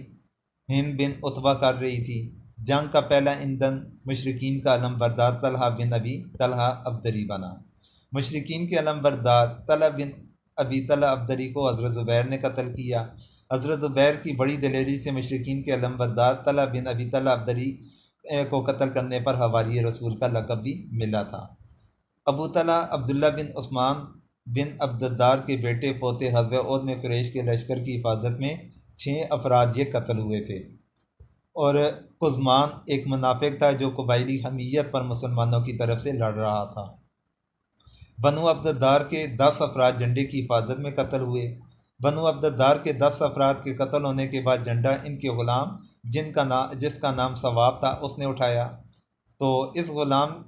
ہند بن عتبہ کر رہی تھی۔ جنگ کا پہلا ایندھن مشرکین کا علم بردار طلحہ بن ابی طلحہ عبدری بنا۔ مشرکین کے علم بردار طلحہ بن ابی طلحہ عبدری کو حضرت زبیر نے قتل کیا۔ حضرت زبیر کی بڑی دلیری سے مشرکین کے علم بردار طلحہ بن ابی طلحہ عبدری کو قتل کرنے پر حواری رسول کا لقب بھی ملا تھا۔ ابو طلحہ عبداللہ بن عثمان بن عبدالدار کے بیٹے پوتے غزوہ احد میں قریش کے لشکر کی حفاظت میں 6 افراد یہ قتل ہوئے تھے، اور قزمان ایک منافق تھا جو قبائلی حمیت پر مسلمانوں کی طرف سے لڑ رہا تھا۔ بنو عبدالدار کے 10 افراد جھنڈے کی حفاظت میں قتل ہوئے۔ بنو عبدالدار کے 10 افراد کے قتل ہونے کے بعد جھنڈا ان کے غلام جس کا نام ثواب تھا اس نے اٹھایا۔ تو اس غلام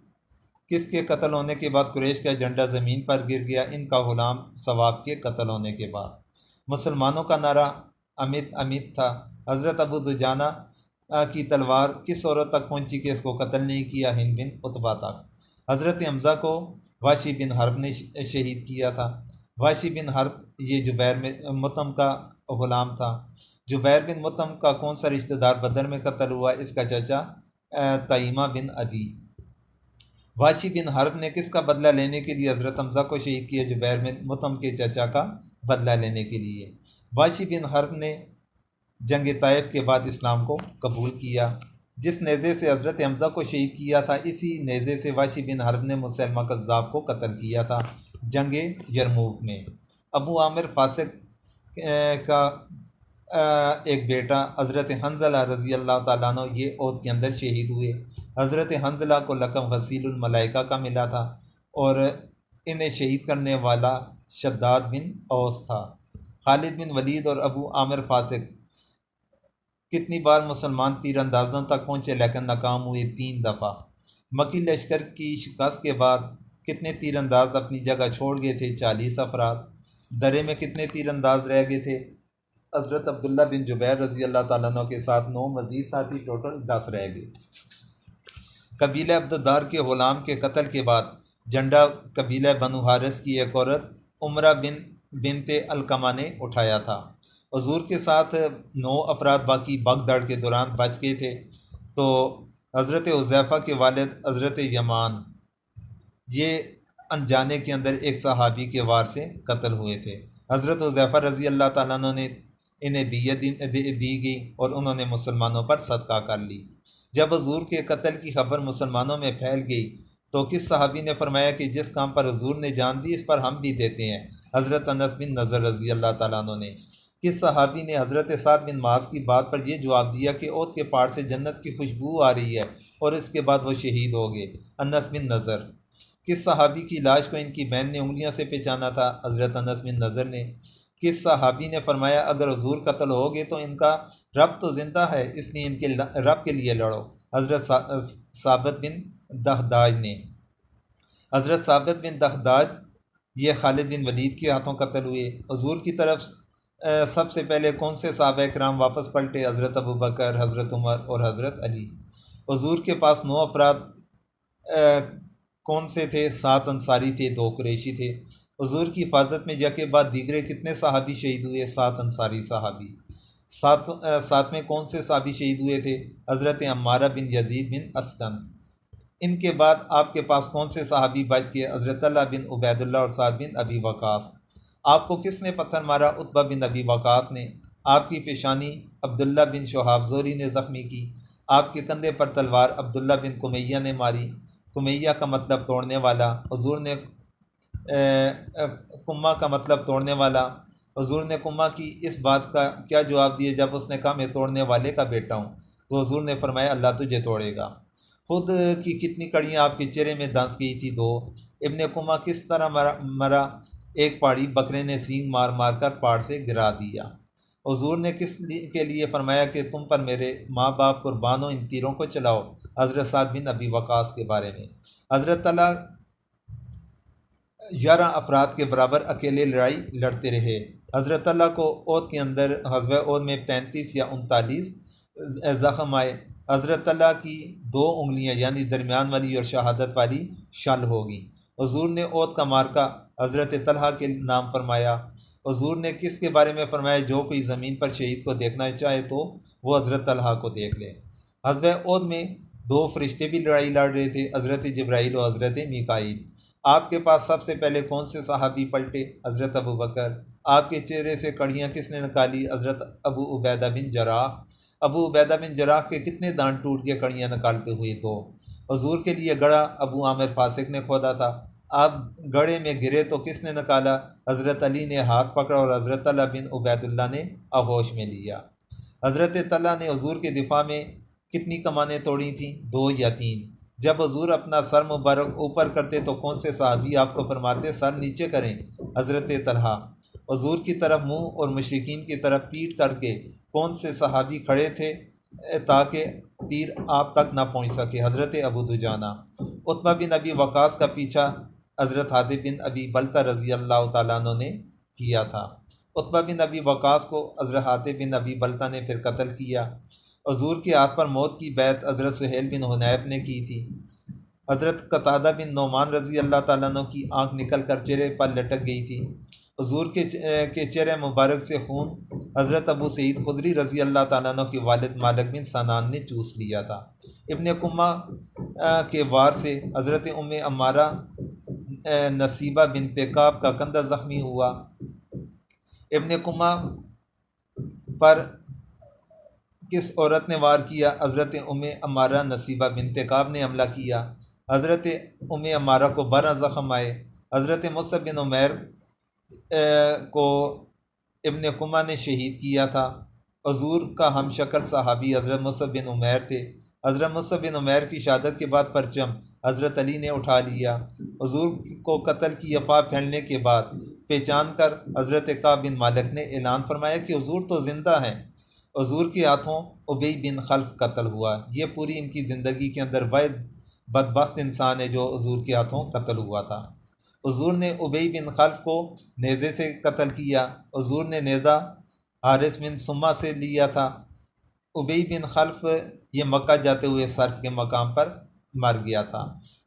کس کے قتل ہونے کے بعد قریش کا جھنڈا زمین پر گر گیا؟ ان کا غلام ثواب کے قتل ہونے کے بعد۔ مسلمانوں کا نعرہ امت امت تھا۔ حضرت ابو دجانہ کی تلوار کس عورت تک پہنچی کہ اس کو قتل نہیں کیا؟ ہند بن عتبہ تک۔ حضرت حمزہ کو واشی بن حرب نے شہید کیا تھا۔ واشی بن حرب یہ جبیر مطعم کا غلام تھا۔ جبیر بن مطعم کا کون سا رشتہ دار بدر میں قتل ہوا؟ اس کا چچا تیمہ بن عدی۔ واشی بن حرب نے کس کا بدلہ لینے کے لیے حضرت حمزہ کو شہید کیا؟ جبیر بن مطعم کے چچا کا بدلہ لینے کے لیے۔ واشی بن حرب نے جنگ طائف کے بعد اسلام کو قبول کیا۔ جس نیزے سے حضرت حمزہ کو شہید کیا تھا اسی نیزے سے واشی بن حرب نے مسلمہ کذاب کو قتل کیا تھا جنگ یرموک میں۔ ابو عامر فاسق کا ایک بیٹا حضرت حنظلہ رضی اللہ تعالیٰ عنہ یہ احد کے اندر شہید ہوئے۔ حضرت حنظلہ کو لقب غسیل الملائکہ کا ملا تھا اور انہیں شہید کرنے والا شداد بن اوس تھا۔ خالد بن ولید اور ابو عامر فاسق کتنی بار مسلمان تیر اندازوں تک پہنچے لیکن ناکام ہوئے؟ 3 دفعہ۔ مکی لشکر کی شکست کے بعد کتنے تیر انداز اپنی جگہ چھوڑ گئے تھے؟ 40 افراد۔ درے میں کتنے تیر انداز رہ گئے تھے؟ حضرت عبداللہ بن جبیر رضی اللہ تعالیٰ عنہ کے ساتھ 9 مزید ساتھی، ٹوٹل 10 رہ گئے۔ قبیلہ عبدالدار کے غلام کے قتل کے بعد جھنڈا قبیلہ بنو حارث کی ایک عورت عمرہ بنت علقمہ نے اٹھایا تھا۔ حضور کے ساتھ 9 افراد باقی بھگ دڑ کے دوران بچ گئے تھے، تو حضرت حذیفہ کے والد حضرت یمان یہ انجانے کے اندر ایک صحابی کے وار سے قتل ہوئے تھے۔ حضرت حذیفہ رضی اللہ تعالیٰ عنہ نے انہیں دیت دی گئی اور انہوں نے مسلمانوں پر صدقہ کر لی۔ جب حضور کے قتل کی خبر مسلمانوں میں پھیل گئی تو کس صحابی نے فرمایا کہ جس کام پر حضور نے جان دی اس پر ہم بھی دیتے ہیں؟ حضرت انس بن نضر رضی اللہ تعالیٰ عنہ نے۔ کس صحابی نے حضرت سعد بن معاذ کی بات پر یہ جواب دیا کہ اود کے پہاڑ سے جنت کی خوشبو آ رہی ہے اور اس کے بعد وہ شہید ہو گئے؟ انس بن نضر۔ کس صحابی کی لاش کو ان کی بہن نے انگلیوں سے پہچانا تھا؟ حضرت انس بن نضر نے۔ کس صحابی نے فرمایا اگر حضور قتل ہو گئے تو ان کا رب تو زندہ ہے، اس لیے ان کے رب کے لیے لڑو؟ حضرت ثابت بن دہداج نے۔ حضرت ثابت بن دہداج یہ خالد بن ولید کے ہاتھوں قتل ہوئے۔ حضور کی طرف سب سے پہلے کون سے صحابہ کرام واپس پلٹے؟ حضرت ابوبکر، حضرت عمر اور حضرت علی۔ حضور کے پاس 9 افراد کون سے تھے؟ 7 انصاری تھے، 2 قریشی تھے۔ حضور کی حفاظت میں یکے بعد دیگرے کتنے صحابی شہید ہوئے؟ 7 انصاری صحابی۔ 7 میں کون سے صحابی شہید ہوئے تھے؟ حضرت عمارہ بن یزید بن اسکن۔ ان کے بعد آپ کے پاس کون سے صحابی بچ گئے؟ حضرت طلحہ بن عبید اللہ اور سعد بن ابی وقاص۔ آپ کو کس نے پتھر مارا؟ عتبہ بن ابی وقاص نے۔ آپ کی پیشانی عبداللہ بن شہاب زوری نے زخمی کی۔ آپ کے کندھے پر تلوار عبداللہ بن کمیہ نے ماری۔ کمیہ کا مطلب توڑنے والا۔ حضور نے کما کا مطلب توڑنے والا۔ حضور نے کما کی اس بات کا کیا جواب دیا جب اس نے کہا میں توڑنے والے کا بیٹا ہوں؟ تو حضور نے فرمایا اللہ تجھے توڑے گا۔ خود کی کتنی کڑیاں آپ کے چہرے میں دھنس گئی تھی؟ 2۔ ابن کما کس طرح مرا؟ ایک پہاڑی بکرے نے سینگ مار مار کر پہاڑ سے گرا دیا۔ حضور نے کس کے لیے فرمایا کہ تم پر میرے ماں باپ قربان ہو، ان تیروں کو چلاؤ؟ حضرت سعد بن ابی وقاص کے بارے میں۔ حضرت طلحہ 11 افراد کے برابر اکیلے لڑائی لڑتے رہے۔ حضرت طلحہ کو عہد کے اندر غزوہ عہد میں 35 یا 39 زخم آئے۔ حضرت طلحہ کی 2 انگلیاں یعنی درمیان والی اور شہادت والی شل ہوگی۔ حضور نے عہد کا مارکہ حضرت طلحہ کے نام فرمایا۔ حضور نے کس کے بارے میں فرمایا جو کوئی زمین پر شہید کو دیکھنا چاہے تو وہ حضرت طلحہ کو دیکھ لے؟ غزوہ عہد میں 2 فرشتے بھی لڑائی لڑ رہے تھے، حضرت جبرائیل اور حضرت میکائیل۔ آپ کے پاس سب سے پہلے کون سے صحابی پلٹے؟ حضرت ابوبکر۔ آپ کے چہرے سے کڑیاں کس نے نکالی؟ حضرت ابو عبیدہ بن جراح۔ ابو عبیدہ بن جراح کے کتنے دانت ٹوٹ کے کڑیاں نکالتے ہوئے؟ 2۔ حضور کے لیے گڑھا ابو عامر فاسق نے کھودا تھا۔ آپ گڑھے میں گرے تو کس نے نکالا؟ حضرت علی نے ہاتھ پکڑا اور حضرت طلحہ بن عبید اللہ نے آغوش میں لیا۔ حضرت طلحہ نے حضور کے دفاع میں کتنی کمانیں توڑی تھیں؟ 2 یا 3۔ جب حضور اپنا سر مبارک اوپر کرتے تو کون سے صحابی آپ کو فرماتے سر نیچے کریں؟ حضرت طلحہ۔ حضور کی طرف منہ اور مشرکین کی طرف پیٹ کر کے کون سے صحابی کھڑے تھے تاکہ تیر آپ تک نہ پہنچ سکے؟ حضرت ابو دجانہ۔ عتبہ بن ابی وقاص کا پیچھا حضرت حاتب بن ابی بلتہ رضی اللہ تعالیٰ عنہ نے کیا تھا۔ عتبہ بن ابی وقاص کو حضرت حاتب بن ابی بلتہ نے پھر قتل کیا۔ حضور کے ہاتھ پر موت کی بیعت حضرت سہیل بن حنیف نے کی تھی۔ حضرت قتادہ بن نعمان رضی اللہ تعالیٰ عنہ کی آنکھ نکل کر چہرے پر لٹک گئی تھی۔ حضور کے چہرے مبارک سے خون حضرت ابو سعید خدری رضی اللہ تعالیٰ عنہ کے والد مالک بن سنان نے چوس لیا تھا۔ ابن کما کے وار سے حضرت عمارہ نصیبہ بنت کعب کا کندھا زخمی ہوا۔ ابن کما پر کس عورت نے وار کیا؟ حضرت عمارہ نصیبہ بنت کعب نے حملہ کیا۔ حضرت عمارہ کو 12 زخم آئے۔ حضرت مصعب بن عمیر کو ابن کما نے شہید کیا تھا۔ حضور کا ہم شکل صحابی حضرت مصعب بن عمیر تھے۔ حضرت مصعب بن عمیر کی شہادت کے بعد پرچم حضرت علی نے اٹھا لیا۔ حضور کو قتل کی افواہ پھیلنے کے بعد پہچان کر حضرت کعب بن مالک نے اعلان فرمایا کہ حضور تو زندہ ہیں۔ حضور کے ہاتھوں ابی بن خلف قتل ہوا۔ یہ پوری ان کی زندگی کے اندر واحد بدبخت انسان ہے جو حضور کے ہاتھوں قتل ہوا تھا۔ حضور نے ابی بن خلف کو نیزے سے قتل کیا۔ حضور نے نیزہ حارث بن سمہ سے لیا تھا۔ ابی بن خلف یہ مکہ جاتے ہوئے صرف کے مقام پر مر گیا تھا۔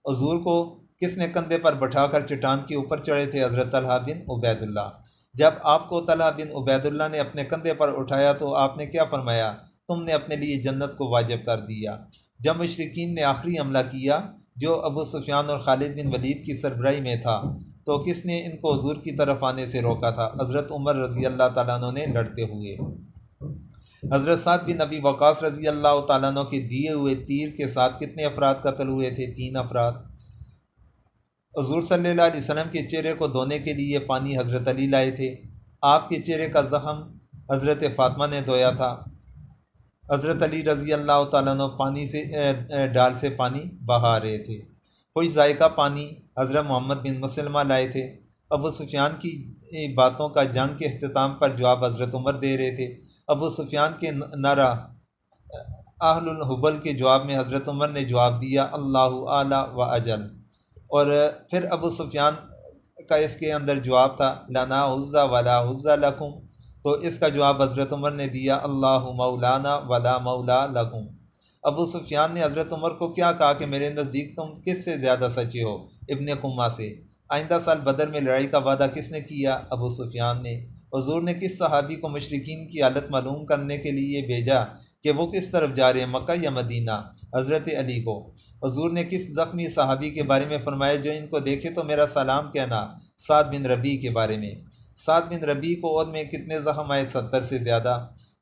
حضور کو کس نے کندھے پر بٹھا کر چٹان کے اوپر چڑھے تھے؟ حضرت طلحہ بن عبید اللہ۔ جب آپ کو طلحہ بن عبید اللہ نے اپنے کندھے پر اٹھایا تو آپ نے کیا فرمایا؟ تم نے اپنے لیے جنت کو واجب کر دیا۔ جب مشرکین نے آخری حملہ کیا جو ابو سفیان اور خالد بن ولید کی سربراہی میں تھا تو کس نے ان کو حضور کی طرف آنے سے روکا تھا؟ حضرت عمر رضی اللہ تعالیٰ عنہ نے لڑتے ہوئے۔ حضرت سعد بن ابی وقاص رضی اللہ تعالیٰ عنہ کے دیے ہوئے تیر کے ساتھ کتنے افراد قتل ہوئے تھے؟ 3 افراد۔ حضور صلی اللہ علیہ وسلم کے چہرے کو دھونے کے لیے پانی حضرت علی لائے تھے۔ آپ کے چہرے کا زخم حضرت فاطمہ نے دھویا تھا۔ حضرت علی رضی اللہ تعالیٰ عنہ پانی سے ڈال سے پانی بہا رہے تھے۔ خوش ذائقہ پانی حضرت محمد بن مسلمہ لائے تھے۔ ابو سفیان کی باتوں کا جنگ کے اختتام پر جواب حضرت عمر دے رہے تھے۔ ابو سفیان کے نعرہ اہل الحبل کے جواب میں حضرت عمر نے جواب دیا اللہ اعلیٰ و اجل، اور پھر ابو سفیان کا اس کے اندر جواب تھا لنا عزا ولا عزا لکم، تو اس کا جواب حضرت عمر نے دیا اللہ مولانا ولا مولا لکم۔ ابو سفیان نے حضرت عمر کو کیا کہا کہ میرے نزدیک تم کس سے زیادہ سچے ہو؟ ابن قمہ سے۔ آئندہ سال بدر میں لڑائی کا وعدہ کس نے کیا؟ ابو سفیان نے۔ حضور نے کس صحابی کو مشرکین کی حالت معلوم کرنے کے لیے بھیجا کہ وہ کس طرف جا رہے ہیں، مکہ یا مدینہ؟ حضرت علی کو۔ حضور نے کس زخمی صحابی کے بارے میں فرمایا جو ان کو دیکھے تو میرا سلام کہنا؟ سعد بن ربیع کے بارے میں۔ سعد بن ربیع کو عہد میں کتنے زخم آئے؟ 70 سے زیادہ۔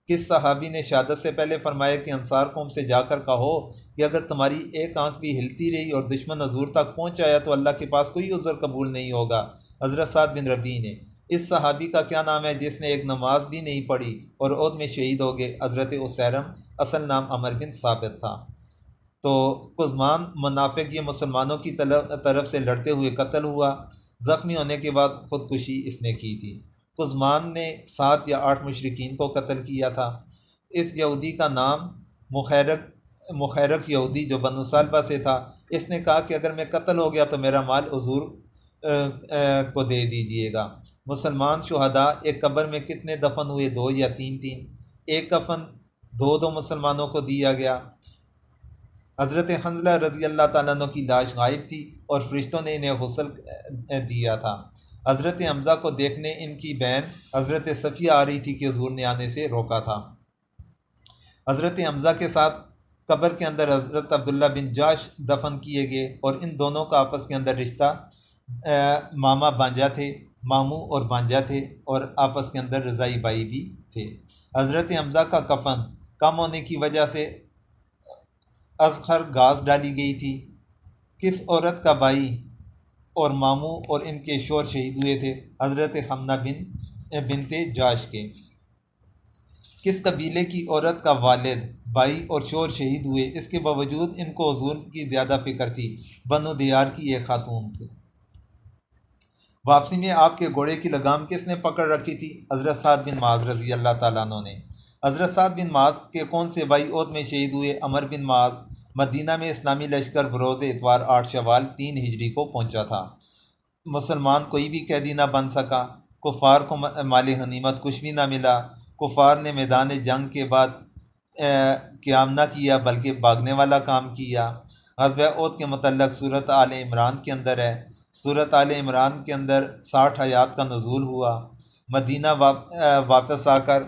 کس صحابی نے شہادت سے پہلے فرمایا کہ انصار قوم سے جا کر کہو کہ اگر تمہاری ایک آنکھ بھی ہلتی رہی اور دشمن حضور تک پہنچ آیا تو اللہ کے پاس کوئی عذر قبول نہیں ہوگا؟ حضرت سعد بن ربیع نے۔ اس صحابی کا کیا نام ہے جس نے ایک نماز بھی نہیں پڑھی اور عہد میں شہید ہو گئے؟ حضرت اسیرم، اصل نام عمر بن ثابت تھا۔ تو قزمان منافق یہ مسلمانوں کی طرف سے لڑتے ہوئے قتل ہوا۔ زخمی ہونے کے بعد خودکشی اس نے کی تھی۔ قزمان نے 7 یا 8 مشرکین کو قتل کیا تھا۔ اس یہودی کا نام مخیرق یہودی جو بنو سالبہ سے تھا، اس نے کہا کہ اگر میں قتل ہو گیا تو میرا مال حضور کو دے دیجئے گا۔ مسلمان شہداء ایک قبر میں کتنے دفن ہوئے؟ 2 یا 3؟ ایک کفن 2 مسلمانوں کو دیا گیا۔ حضرت حنظلہ رضی اللہ تعالیٰ عنہ کی لاش غائب تھی اور فرشتوں نے انہیں غسل دیا تھا۔ حضرت حمزہ کو دیکھنے ان کی بہن حضرت صفیہ آ رہی تھی کہ حضور نے آنے سے روکا تھا۔ حضرت حمزہ کے ساتھ قبر کے اندر حضرت عبداللہ بن جاش دفن کیے گئے اور ان دونوں کا آپس کے اندر رشتہ ماما بانجا تھے، ماموں اور بانجا تھے، اور آپس کے اندر رضائی بھائی بھی تھے۔ حضرت حمزہ کا کفن کم ہونے کی وجہ سے اذخر گھاس ڈالی گئی تھی۔ کس عورت کا بھائی اور ماموں اور ان کے شوہر شہید ہوئے تھے؟ حضرت حمنہ بنت جاش کے۔ کس قبیلے کی عورت کا والد، بھائی اور شوہر شہید ہوئے؟ اس کے باوجود ان کو حضور کی زیادہ فکر تھی۔ بنو دیار کی ایک خاتون کی۔ واپسی میں آپ کے گھوڑے کی لگام کس نے پکڑ رکھی تھی؟ حضرت سعد بن معاذ رضی اللہ تعالیٰ عنہ نے۔ حضرت سعد بن معاذ کے کون سے بھائی عہد میں شہید ہوئے؟ عمر بن معاذ۔ مدینہ میں اسلامی لشکر بروز اتوار 8 شوال 3 ہجری کو پہنچا تھا۔ مسلمان کوئی بھی قیدی نہ بن سکا۔ کفار کو مال غنیمت کچھ بھی نہ ملا۔ کفار نے میدان جنگ کے بعد قیام نہ کیا بلکہ بھاگنے والا کام کیا۔ غزوہ احد کے متعلق صورت آل عمران کے اندر ہے۔ صورت آل عمران کے اندر 60 آیات کا نزول ہوا۔ مدینہ واپس آ کر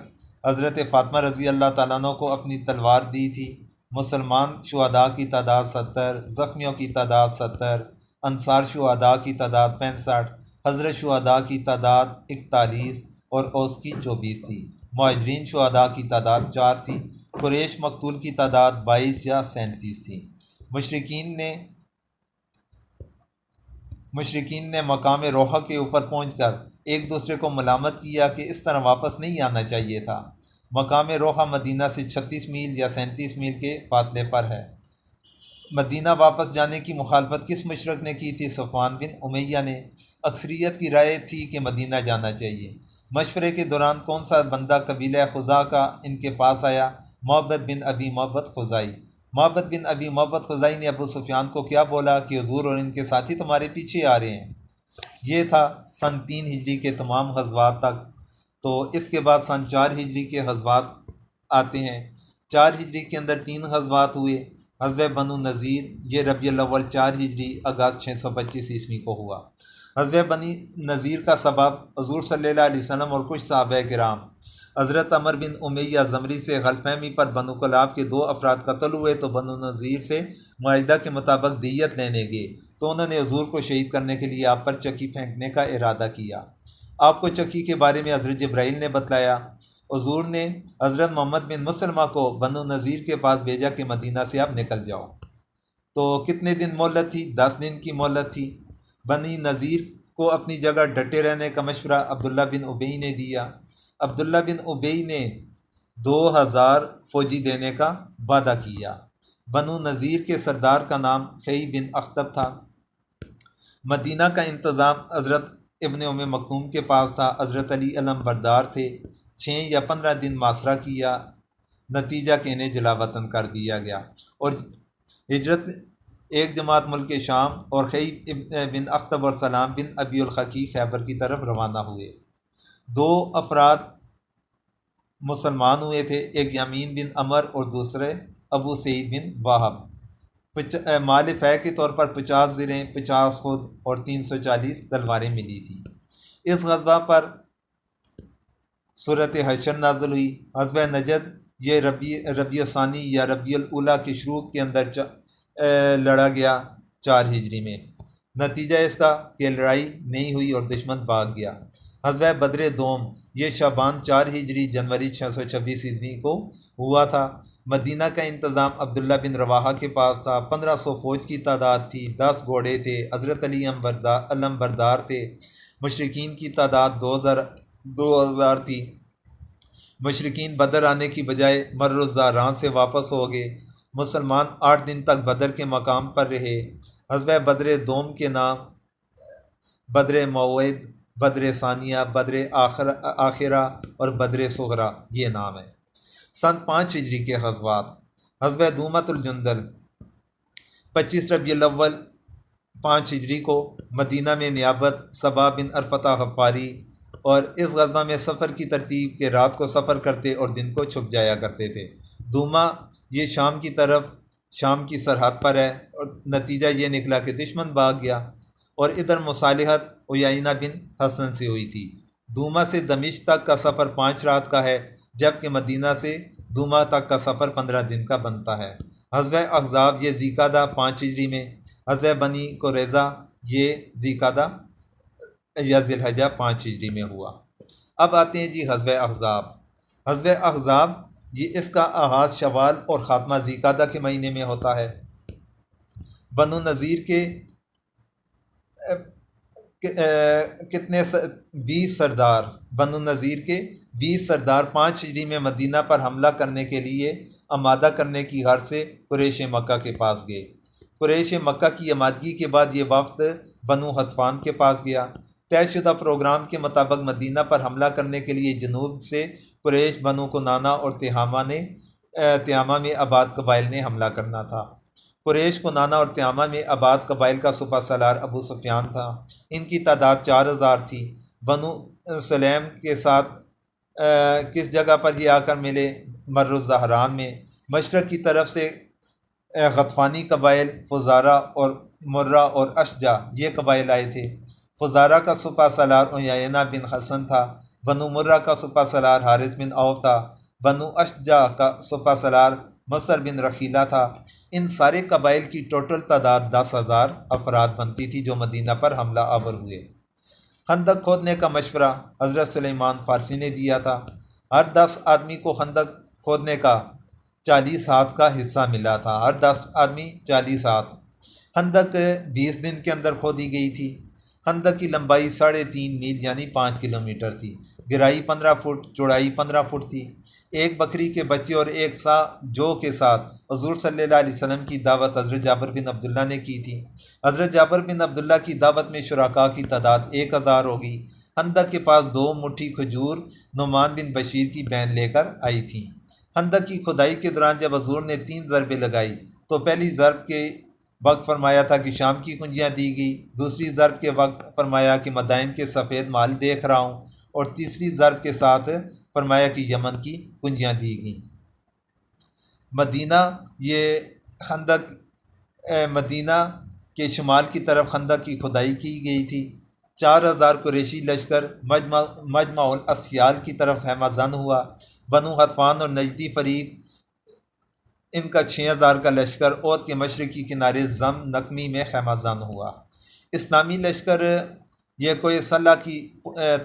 حضرت فاطمہ رضی اللہ تعالیٰ عنہ کو اپنی تلوار دی تھی۔ مسلمان شہداء کی تعداد 70، زخمیوں کی تعداد 70، انصار شہداء کی تعداد 65، حضرت شہداء کی تعداد 41 اور اوس کی 24 تھی۔ مہاجرین شہداء کی تعداد 4 تھی۔ قریش مقتول کی تعداد 22 یا 37 تھی۔ مشرکین نے مقام روحہ کے اوپر پہنچ کر ایک دوسرے کو ملامت کیا کہ اس طرح واپس نہیں آنا چاہیے تھا۔ مقام روحہ مدینہ سے 36 میل یا 37 میل کے فاصلے پر ہے۔ مدینہ واپس جانے کی مخالفت کس مشرک نے کی تھی؟ صفوان بن امیہ نے۔ اکثریت کی رائے تھی کہ مدینہ جانا چاہیے۔ مشورے کے دوران کون سا بندہ قبیلہ خزاع کا ان کے پاس آیا؟ محبت بن ابی محبت خزائی۔ محبت بن ابی محبت خزائی نے ابو سفیان کو کیا بولا کہ حضور اور ان کے ساتھی تمہارے پیچھے آ رہے ہیں؟ یہ تھا سن 3 ہجری کے تمام غزوات تک۔ تو اس کے بعد سن 4 ہجری کے غزوات آتے ہیں۔ 4 ہجری کے اندر 3 غزوات ہوئے۔ غزوہ بنو نذیر یہ ربیع الاول 4 ہجری اگست 625 عیسوی کو ہوا۔ غزوہ بنی نذیر کا سبب حضور صلی اللہ علیہ وسلم اور کچھ صحابہ کرام حضرت عمر بن امیہ زمری سے غلط فہمی پر بنو کلاب کے 2 افراد قتل ہوئے تو بنو نذیر سے معاہدہ کے مطابق دیت لینے گئے تو انہوں نے حضور کو شہید کرنے کے لیے آپ پر چکی پھینکنے کا ارادہ کیا۔ آپ کو چکی کے بارے میں حضرت جبرائیل نے بتلایا۔ حضور نے حضرت محمد بن مسلمہ کو بنو نذیر کے پاس بھیجا کہ مدینہ سے آپ نکل جاؤ۔ تو کتنے دن مہلت تھی؟ 10 دن کی مہلت تھی۔ بنی نذیر کو اپنی جگہ ڈٹے رہنے کا مشورہ عبداللہ بن ابی نے دیا۔ عبداللہ بن ابی نے 2000 فوجی دینے کا وعدہ کیا۔ بنو نذیر کے سردار کا نام خی بن اخطب تھا۔ مدینہ کا انتظام حضرت ابن ام مکتوم کے پاس تھا۔ حضرت علی علم بردار تھے۔ 6 یا 15 دن محاصرہ کیا، نتیجہ کہ انہیں جلا وطن کر دیا گیا اور ہجرت ایک جماعت ملک شام اور خی بن اخطب اور سلام بن ابی الخقیق خیبر کی طرف روانہ ہوئے۔ 2 افراد مسلمان ہوئے تھے، ایک یامین بن عمر اور دوسرے ابو سعید بن واہب۔ مال فے کے طور پر 50 زریں، 50 خود اور 340 تلواریں ملی تھیں۔ اس غزوہ پر صورت حشر نازل ہوئی۔ غزوہ نجد یہ ربیع ثانی یا ربیع الاولیٰ کے شروع کے اندر لڑا گیا 4 ہجری میں۔ نتیجہ اس کا کہ لڑائی نہیں ہوئی اور دشمن بھاگ گیا۔ غزوہ بدر دوم یہ شعبان 4 ہجری جنوری 626 عیسوی کو ہوا تھا۔ مدینہ کا انتظام عبداللہ بن رواحہ کے پاس تھا۔ 1500 فوج کی تعداد تھی، 10 گھوڑے تھے، حضرت علی علم بردار تھے۔ مشرکین کی تعداد 2000 تھی۔ مشرکین بدر آنے کی بجائے مر الزہران سے واپس ہو گئے۔ مسلمان 8 دن تک بدر کے مقام پر رہے۔ غزوہ بدر دوم کے نام بدر موعد، بدر ثانیہ، بدر آخرہ اور بدر صغریٰ یہ نام ہے۔ سن 5 ہجری کے غزوات: غزوہ دومت الجندل 25 ربیع الاول 5 ہجری کو مدینہ میں نیابت صبا بن عرفہ غفاری، اور اس غزوہ میں سفر کی ترتیب کہ رات کو سفر کرتے اور دن کو چھپ جایا کرتے تھے۔ دوما یہ شام کی طرف، شام کی سرحد پر ہے، اور نتیجہ یہ نکلا کہ دشمن بھاگ گیا۔ اور ادھر مصالحت عیینہ بن حسن سے ہوئی تھی۔ دوما سے دمشق تک کا سفر 5 رات کا ہے، جبکہ مدینہ سے دوما تک کا سفر 15 دن کا بنتا ہے۔ غزوہ احزاب یہ ذیقعدہ 5 ہجری میں، غزوہ بنی قریظہ یہ ذیقعدہ یا ذی الحجہ 5 ہجری میں ہوا۔ اب آتے ہیں جی غزوہ احزاب۔ غزوہ احزاب یہ اس کا آغاز شوال اور خاتمہ ذیقعدہ کے مہینے میں ہوتا ہے۔ بنو نذیر کے کتنے 20 سردار، بنو نذیر کے 20 سردار 5 ہجری میں مدینہ پر حملہ کرنے کے لیے آمادہ کرنے کی غرض سے قریش مکہ کے پاس گئے۔ قریش مکہ کی آمادگی کے بعد یہ وفد بنو غطفان کے پاس گیا۔ طے شدہ پروگرام کے مطابق مدینہ پر حملہ کرنے کے لیے جنوب سے قریش، بنو کنانہ اور تیامہ میں آباد قبائل نے حملہ کرنا تھا۔ قریش، کنانہ اور تیامہ میں آباد قبائل کا سپہ سالار ابو سفیان تھا۔ ان کی تعداد 4000 تھی۔ بنو سلیم کے ساتھ کس جگہ پر یہ آ کر ملے؟ مر الزہران میں۔ مشرق کی طرف سے غطفانی قبائل فزارہ اور مرہ اور اشجع یہ قبائل آئے تھے۔ فزارہ کا سپہ سالار عیینہ بن حسن تھا۔ بنو مرہ کا سپہ سالار حارث بن عوف تھا۔ بنو اشجع کا سپہ سالار مصر بن رخیلہ تھا۔ ان سارے قبائل کی ٹوٹل تعداد 10,000 افراد بنتی تھی جو مدینہ پر حملہ آور ہوئے۔ خندق کھودنے کا مشورہ حضرت سلیمان فارسی نے دیا تھا۔ ہر 10 آدمی کو خندق کھودنے کا 40 ہاتھ کا حصہ ملا تھا۔ ہر 10 آدمی 40 ہاتھ۔ خندق 20 دن کے اندر کھودی گئی تھی۔ خندق کی لمبائی 3.5 میل یعنی 5 کلومیٹر تھی۔ گہرائی 15 فٹ، چوڑائی 15 فٹ تھی۔ ایک بکری کے بچے اور ایک سا جو کے ساتھ حضور صلی اللہ علیہ وسلم کی دعوت حضرت جابر بن عبداللہ نے کی تھی۔ حضرت جابر بن عبداللہ کی دعوت میں شرکاء کی تعداد 1000 ہوگی۔ خندق کے پاس 2 مٹھی کھجور نعمان بن بشیر کی بہن لے کر آئی تھی۔ خندق کی کھدائی کے دوران جب حضور نے 3 ضربیں لگائی تو پہلی ضرب کے وقت فرمایا تھا کہ شام کی کنجیاں دی گئی، دوسری ضرب کے وقت فرمایا کہ مدائن کے سفید مال دیکھ رہا ہوں، اور تیسری ضرب کے ساتھ فرمایا کہ یمن کی کنجیاں دی گئیں۔ مدینہ یہ خندق مدینہ کے شمال کی طرف خندق کی کھدائی کی گئی تھی۔ 4,000 قریشی لشکر مجمع الاسیال کی طرف خیمہ زن ہوا۔ بنو غطفان اور نجدی فریق ان کا 6,000 کا لشکر اود کے مشرقی کنارے زم نقمی میں خیمہ زن ہوا۔ اسلامی لشکر یہ کوئی صلح کی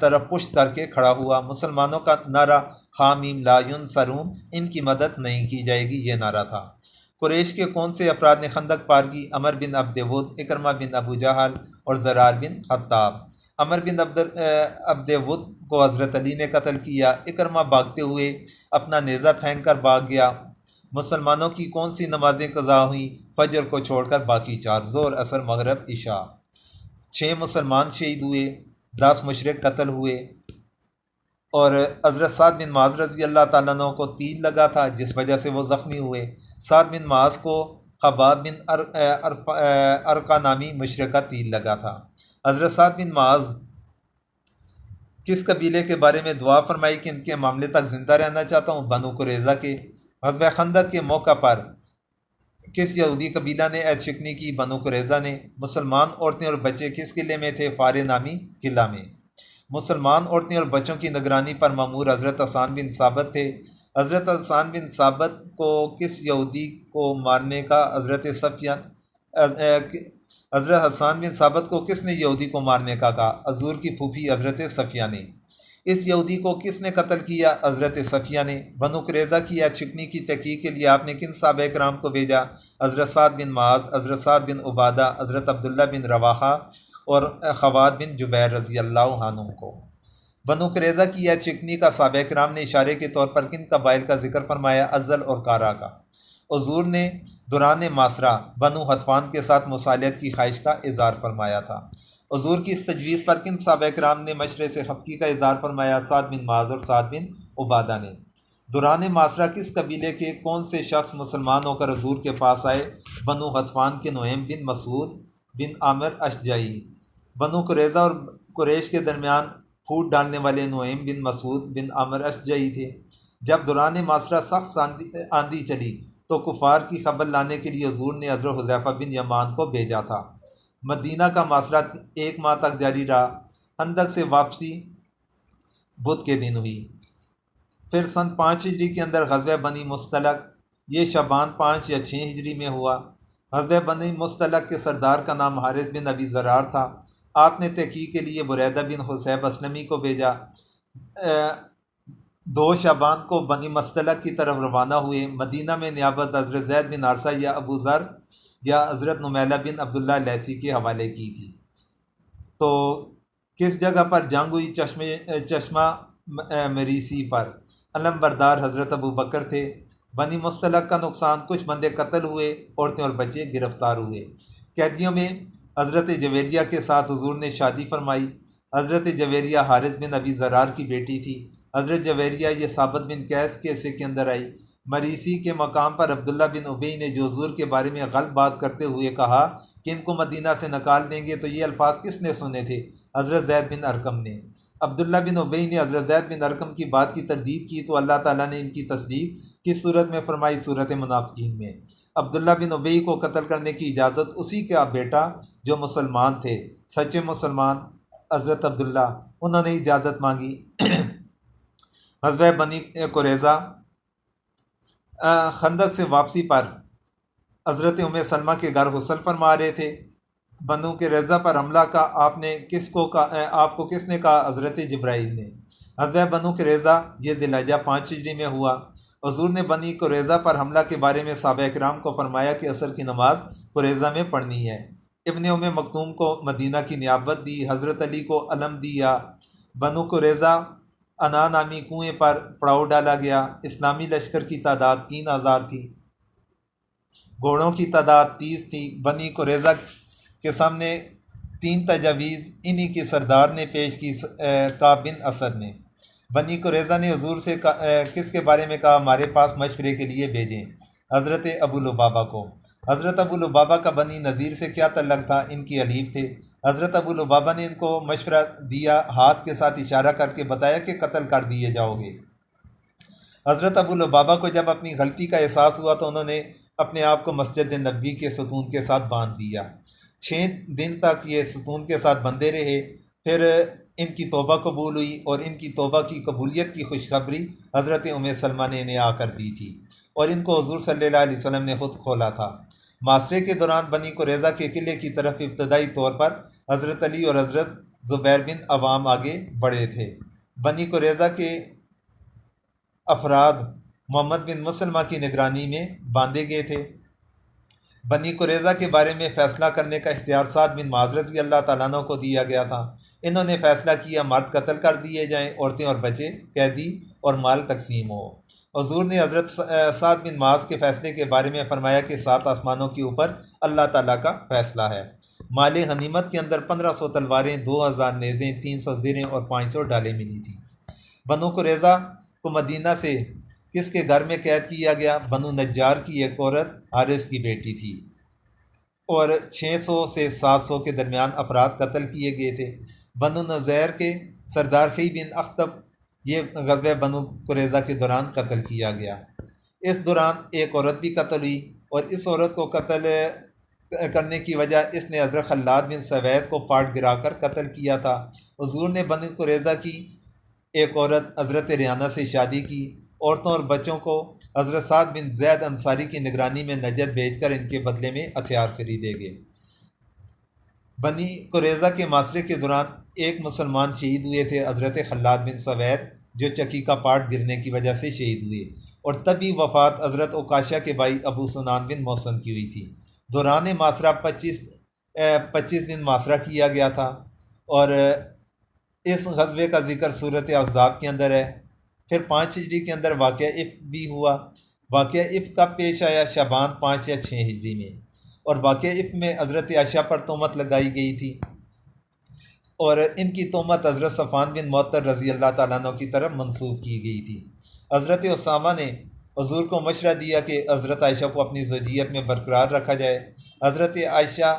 طرف پشت کر کے کھڑا ہوا۔ مسلمانوں کا نعرہ حامیم لا ینصرون، ان کی مدد نہیں کی جائے گی، یہ نعرہ تھا۔ قریش کے کون سے افراد نے خندق پار کی؟ عمر بن عبد ود، اکرمہ بن ابو جہل اور زرار بن خطاب۔ عمر بن عبد ود کو حضرت علی نے قتل کیا۔ اکرمہ بھاگتے ہوئے اپنا نیزہ پھینک کر بھاگ گیا۔ مسلمانوں کی کون سی نمازیں قضا ہوئیں؟ فجر کو چھوڑ کر باقی 4، ظہر، عصر، مغرب، عشاء۔ 6 مسلمان شہید ہوئے، 10 مشرک قتل ہوئے، اور حضرت سعد بن معاذ رضی اللہ تعالیٰ عنہ کو تیر لگا تھا جس وجہ سے وہ زخمی ہوئے۔ سعد بن معاذ کو خباب بن ارقا نامی مشرک کا تیر لگا تھا۔ حضرت سعد بن معاذ کس قبیلے کے بارے میں دعا فرمائی کہ ان کے معاملے تک زندہ رہنا چاہتا ہوں؟ بنو قریظہ کے۔ غزوہ خندق کے موقع پر کس یہودی قبیلہ نے عہد شکنی کی؟ بنو قریظہ نے۔ مسلمان عورتیں اور بچے کس قلعے میں تھے؟ فار نامی قلعہ میں۔ مسلمان عورتیں اور بچوں کی نگرانی پر مامور حضرت حسان بن ثابت تھے۔ حضرت حسان بن ثابت کو کس یہودی کو مارنے کا حضرت حسان بن ثابت کو کس نے یہودی کو مارنے کا کہا؟ حضور کی پھوپھی حضرت صفیہ نے۔ اس یہودی کو کس نے قتل کیا؟ حضرت صفیہ نے۔ بنو قریظہ کی عہد شکنی کی تحقیق کے لیے آپ نے کن صحابہ کرام کو بھیجا؟ حضرت سعد بن معاذ، حضرت سعد بن عبادہ، حضرت عبداللہ بن رواحہ اور خوات بن جبیر رضی اللہ عنہ کو۔ بنو قریظہ کی عہد شکنی کا صحابہ کرام نے اشارے کے طور پر کن قبائل کا ذکر فرمایا؟ ازل اور کارا کا۔ حضور نے دوران معاصرہ بنو غطفان کے ساتھ مصالحت کی خواہش کا اظہار فرمایا تھا۔ حضور کی اس تجویز پر کن صحابہ کرام نے مشورے سے خفگی کا اظہار فرمایا؟ سعد بن معاذ اور سعد بن عبادہ نے۔ دوران معاصرہ کس قبیلے کے کون سے شخص مسلمان ہو کر حضور کے پاس آئے؟ بنو غطفان کے نعیم بن مسعود بن عامر اشجعی۔ بنو قریظہ اور قریش کے درمیان پھوٹ ڈالنے والے نعیم بن مسعود بن عامر اشجعی تھے۔ جب دوران معاصرہ سخت آندھی چلی تو کفار کی خبر لانے کے لیے حضور نے حضرت حذیفہ بن یمان کو بھیجا تھا۔ مدینہ کا معاصرہ 1 ماہ تک جاری رہا۔ خندق سے واپسی بدھ کے دن ہوئی۔ پھر سن 5 ہجری کے اندر غزوہ بنی مصطلق، یہ شعبان 5 یا 6 ہجری میں ہوا۔ غزوہ بنی مصطلق کے سردار کا نام حارث بن ابی زرار تھا۔ آپ نے تحقیق کے لیے بریدہ بن حصیب اسلمی کو بھیجا۔ 2 شعبان کو بنی مصطلق کی طرف روانہ ہوئے۔ مدینہ میں نیابت حضرت زید بن حارثہ یا ابو ذر یا حضرت نمیلہ بن عبداللہ لیثی کے حوالے کی تھی۔ تو کس جگہ پر جنگ ہوئی؟ چشمہ مریسی پر۔ علم بردار حضرت ابو بکر تھے۔ بنی مصطلق کا نقصان، کچھ بندے قتل ہوئے، عورتیں اور بچے گرفتار ہوئے۔ قیدیوں میں حضرت جویریہ کے ساتھ حضور نے شادی فرمائی۔ حضرت جویریہ حارث بن ابی زرار کی بیٹی تھی۔ حضرت جویریہ یہ ثابت بن قیس کے حصے کے اندر آئی۔ مریسی کے مقام پر عبداللہ بن ابی نے جو حضور کے بارے میں غلط بات کرتے ہوئے کہا کہ ان کو مدینہ سے نکال دیں گے، تو یہ الفاظ کس نے سنے تھے؟ حضرت زید بن ارقم نے۔ عبداللہ بن ابی نے حضرت زید بن ارقم کی بات کی تردید کی تو اللہ تعالیٰ نے ان کی تصدیق کس صورت میں فرمائی؟ صورت منافقین میں۔ عبداللہ بن ابی کو قتل کرنے کی اجازت اسی کا بیٹا جو مسلمان تھے، سچے مسلمان، حضرت عبداللہ، انہوں نے اجازت مانگی۔ غزوہ بنی قریظہ، خندق سے واپسی پر حضرت ام سلمہ کے گھر غسل فرما رہے تھے۔ بنو قریظہ پر حملہ کا آپ کو کس نے کہا؟ حضرت جبرائیل نے۔ غزوہ بنو قریظہ یہ ذی الحجہ 5 ہجری میں ہوا۔ حضور نے بنی قریظہ پر حملہ کے بارے میں صحابہ کرام کو فرمایا کہ عصر کی نماز قریظہ میں پڑھنی ہے۔ ابن ام مکتوم کو مدینہ کی نیابت دی، حضرت علی کو علم دیا۔ بنو قریظہ انا نامی کنویں پر پڑاؤ ڈالا گیا۔ اسلامی لشکر کی تعداد 3000 تھی، گھوڑوں کی تعداد 30 تھی۔ بنی قریظہ کے سامنے 3 تجاویز انہی کے سردار نے پیش کی، کعب بن اسد نے۔ بنی قریظہ نے حضور سے کس کے بارے میں کہا؟ ہمارے پاس مشورے کے لیے بھیجیں، حضرت ابو لبابہ کو۔ حضرت ابو لبابہ کا بنی نذیر سے کیا تعلق تھا؟ ان کی حلیف تھے۔ حضرت ابو لبابہ نے ان کو مشورہ دیا، ہاتھ کے ساتھ اشارہ کر کے بتایا کہ قتل کر دیے جاؤ گے۔ حضرت ابو لبابہ کو جب اپنی غلطی کا احساس ہوا تو انہوں نے اپنے آپ کو مسجد نبوی کے ستون کے ساتھ باندھ دیا۔ 6 دن تک یہ ستون کے ساتھ بندھے رہے۔ پھر ان کی توبہ قبول ہوئی، اور ان کی توبہ کی قبولیت کی خوشخبری حضرت سلمہ نے انہیں آ کر دی تھی، اور ان کو حضور صلی اللہ علیہ وسلم نے خود کھولا تھا۔ معاشرے کے دوران بنی قریظہ کے قلعے کی طرف ابتدائی طور پر حضرت علی اور حضرت زبیر بن عوام آگے بڑھے تھے۔ بنی قریظہ کے افراد محمد بن مسلمہ کی نگرانی میں باندھے گئے تھے۔ بنی قریظہ کے بارے میں فیصلہ کرنے کا اختیار سعد بن معاذ رضی اللہ تعالیٰ عنہ کو دیا گیا تھا۔ انہوں نے فیصلہ کیا مرد قتل کر دیے جائیں، عورتیں اور بچے قیدی، اور مال تقسیم ہو۔ حضور نے حضرت سعد بن معاذ کے فیصلے کے بارے میں فرمایا کہ 7 آسمانوں کے اوپر اللہ تعالیٰ کا فیصلہ ہے۔ مال غنیمت کے اندر 1500 تلواریں، 2000 نیزیں، 300 زریں اور 500 ڈالیں ملی تھیں۔ بنو قریظہ کو مدینہ سے کس کے گھر میں قید کیا گیا؟ بنو نجار کی ایک عورت حارث کی بیٹی تھی، اور 600 سے 700 کے درمیان افراد قتل کیے گئے تھے۔ بنو نذیر کے سردار خی بن اخطب، یہ غزوہ بنو قریظہ کے دوران قتل کیا گیا۔ اس دوران ایک عورت بھی قتل ہوئی، اور اس عورت کو قتل کرنے کی وجہ اس نے حضرت خلاد بن سوید کو پاٹ گرا کر قتل کیا تھا۔ حضور نے بنو قریظہ کی ایک عورت حضرت ریانہ سے شادی کی۔ عورتوں اور بچوں کو حضرت سعد بن زید انصاری کی نگرانی میں نجد بھیج کر ان کے بدلے میں ہتھیار خریدے گئے۔ بنی قریظہ کے معاشرے کے دوران ایک مسلمان شہید ہوئے تھے، حضرت خلاد بن سوید، جو چکی کا پاٹ گرنے کی وجہ سے شہید ہوئے، اور تبھی وفات حضرت عکاشہ کے بھائی ابو سنان بن محسن کی ہوئی تھی۔ دوران معاشرہ 25 دن معاشرہ کیا گیا تھا، اور اس غزوے کا ذکر صورت احزاب کے اندر ہے۔ پھر 5 ہجری کے اندر واقعہ افک بھی ہوا۔ واقعہ افک کب پیش آیا؟ شعبان 5 یا 6 ہجری میں، اور واقعہ افک میں حضرت عائشہ پر تہمت لگائی گئی تھی، اور ان کی تہمت حضرت صفوان بن معطل رضی اللہ تعالیٰ عنہ کی طرف منسوب کی گئی تھی۔ حضرت اسامہ نے حضور کو مشورہ دیا کہ حضرت عائشہ کو اپنی زوجیت میں برقرار رکھا جائے۔ حضرت عائشہ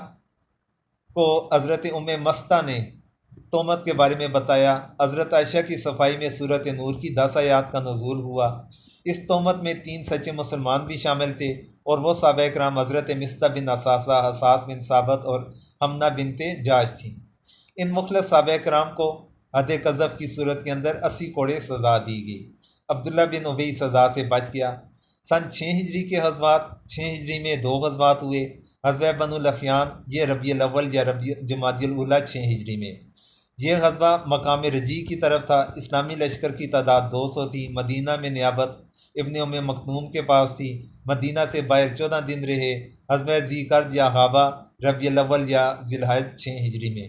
کو حضرت مستہ نے تہمت کے بارے میں بتایا۔ حضرت عائشہ کی صفائی میں سورۃ نور کی 10 آیات کا نزول ہوا۔ اس تہمت میں 3 سچے مسلمان بھی شامل تھے، اور وہ صحابہ کرام حضرت مستہ بن اساسہ، حساس بن ثابت اور حمنہ بنت جاش تھیں۔ ان مخلص صحابہ کرام کو حد قذف کی صورت کے اندر 80 کوڑے سزا دی گئی۔ عبداللہ بن ابی سزا سے بچ گیا۔ سن 6 ہجری کے غزوات، 6 ہجری میں 2 غزوات ہوئے۔ غزوہ بنو لخیان، یہ ربیع الاول یا جمادی الاولیٰ 6 ہجری میں۔ یہ غزوہ مقام رجی کی طرف تھا۔ اسلامی لشکر کی تعداد 200 تھی۔ مدینہ میں نیابت ابن مکتوم کے پاس تھی۔ مدینہ سے باہر 14 دن رہے۔ غزوہ ذی قرد یا غابہ ربیع الاول یا ذی الحج 6 ہجری میں۔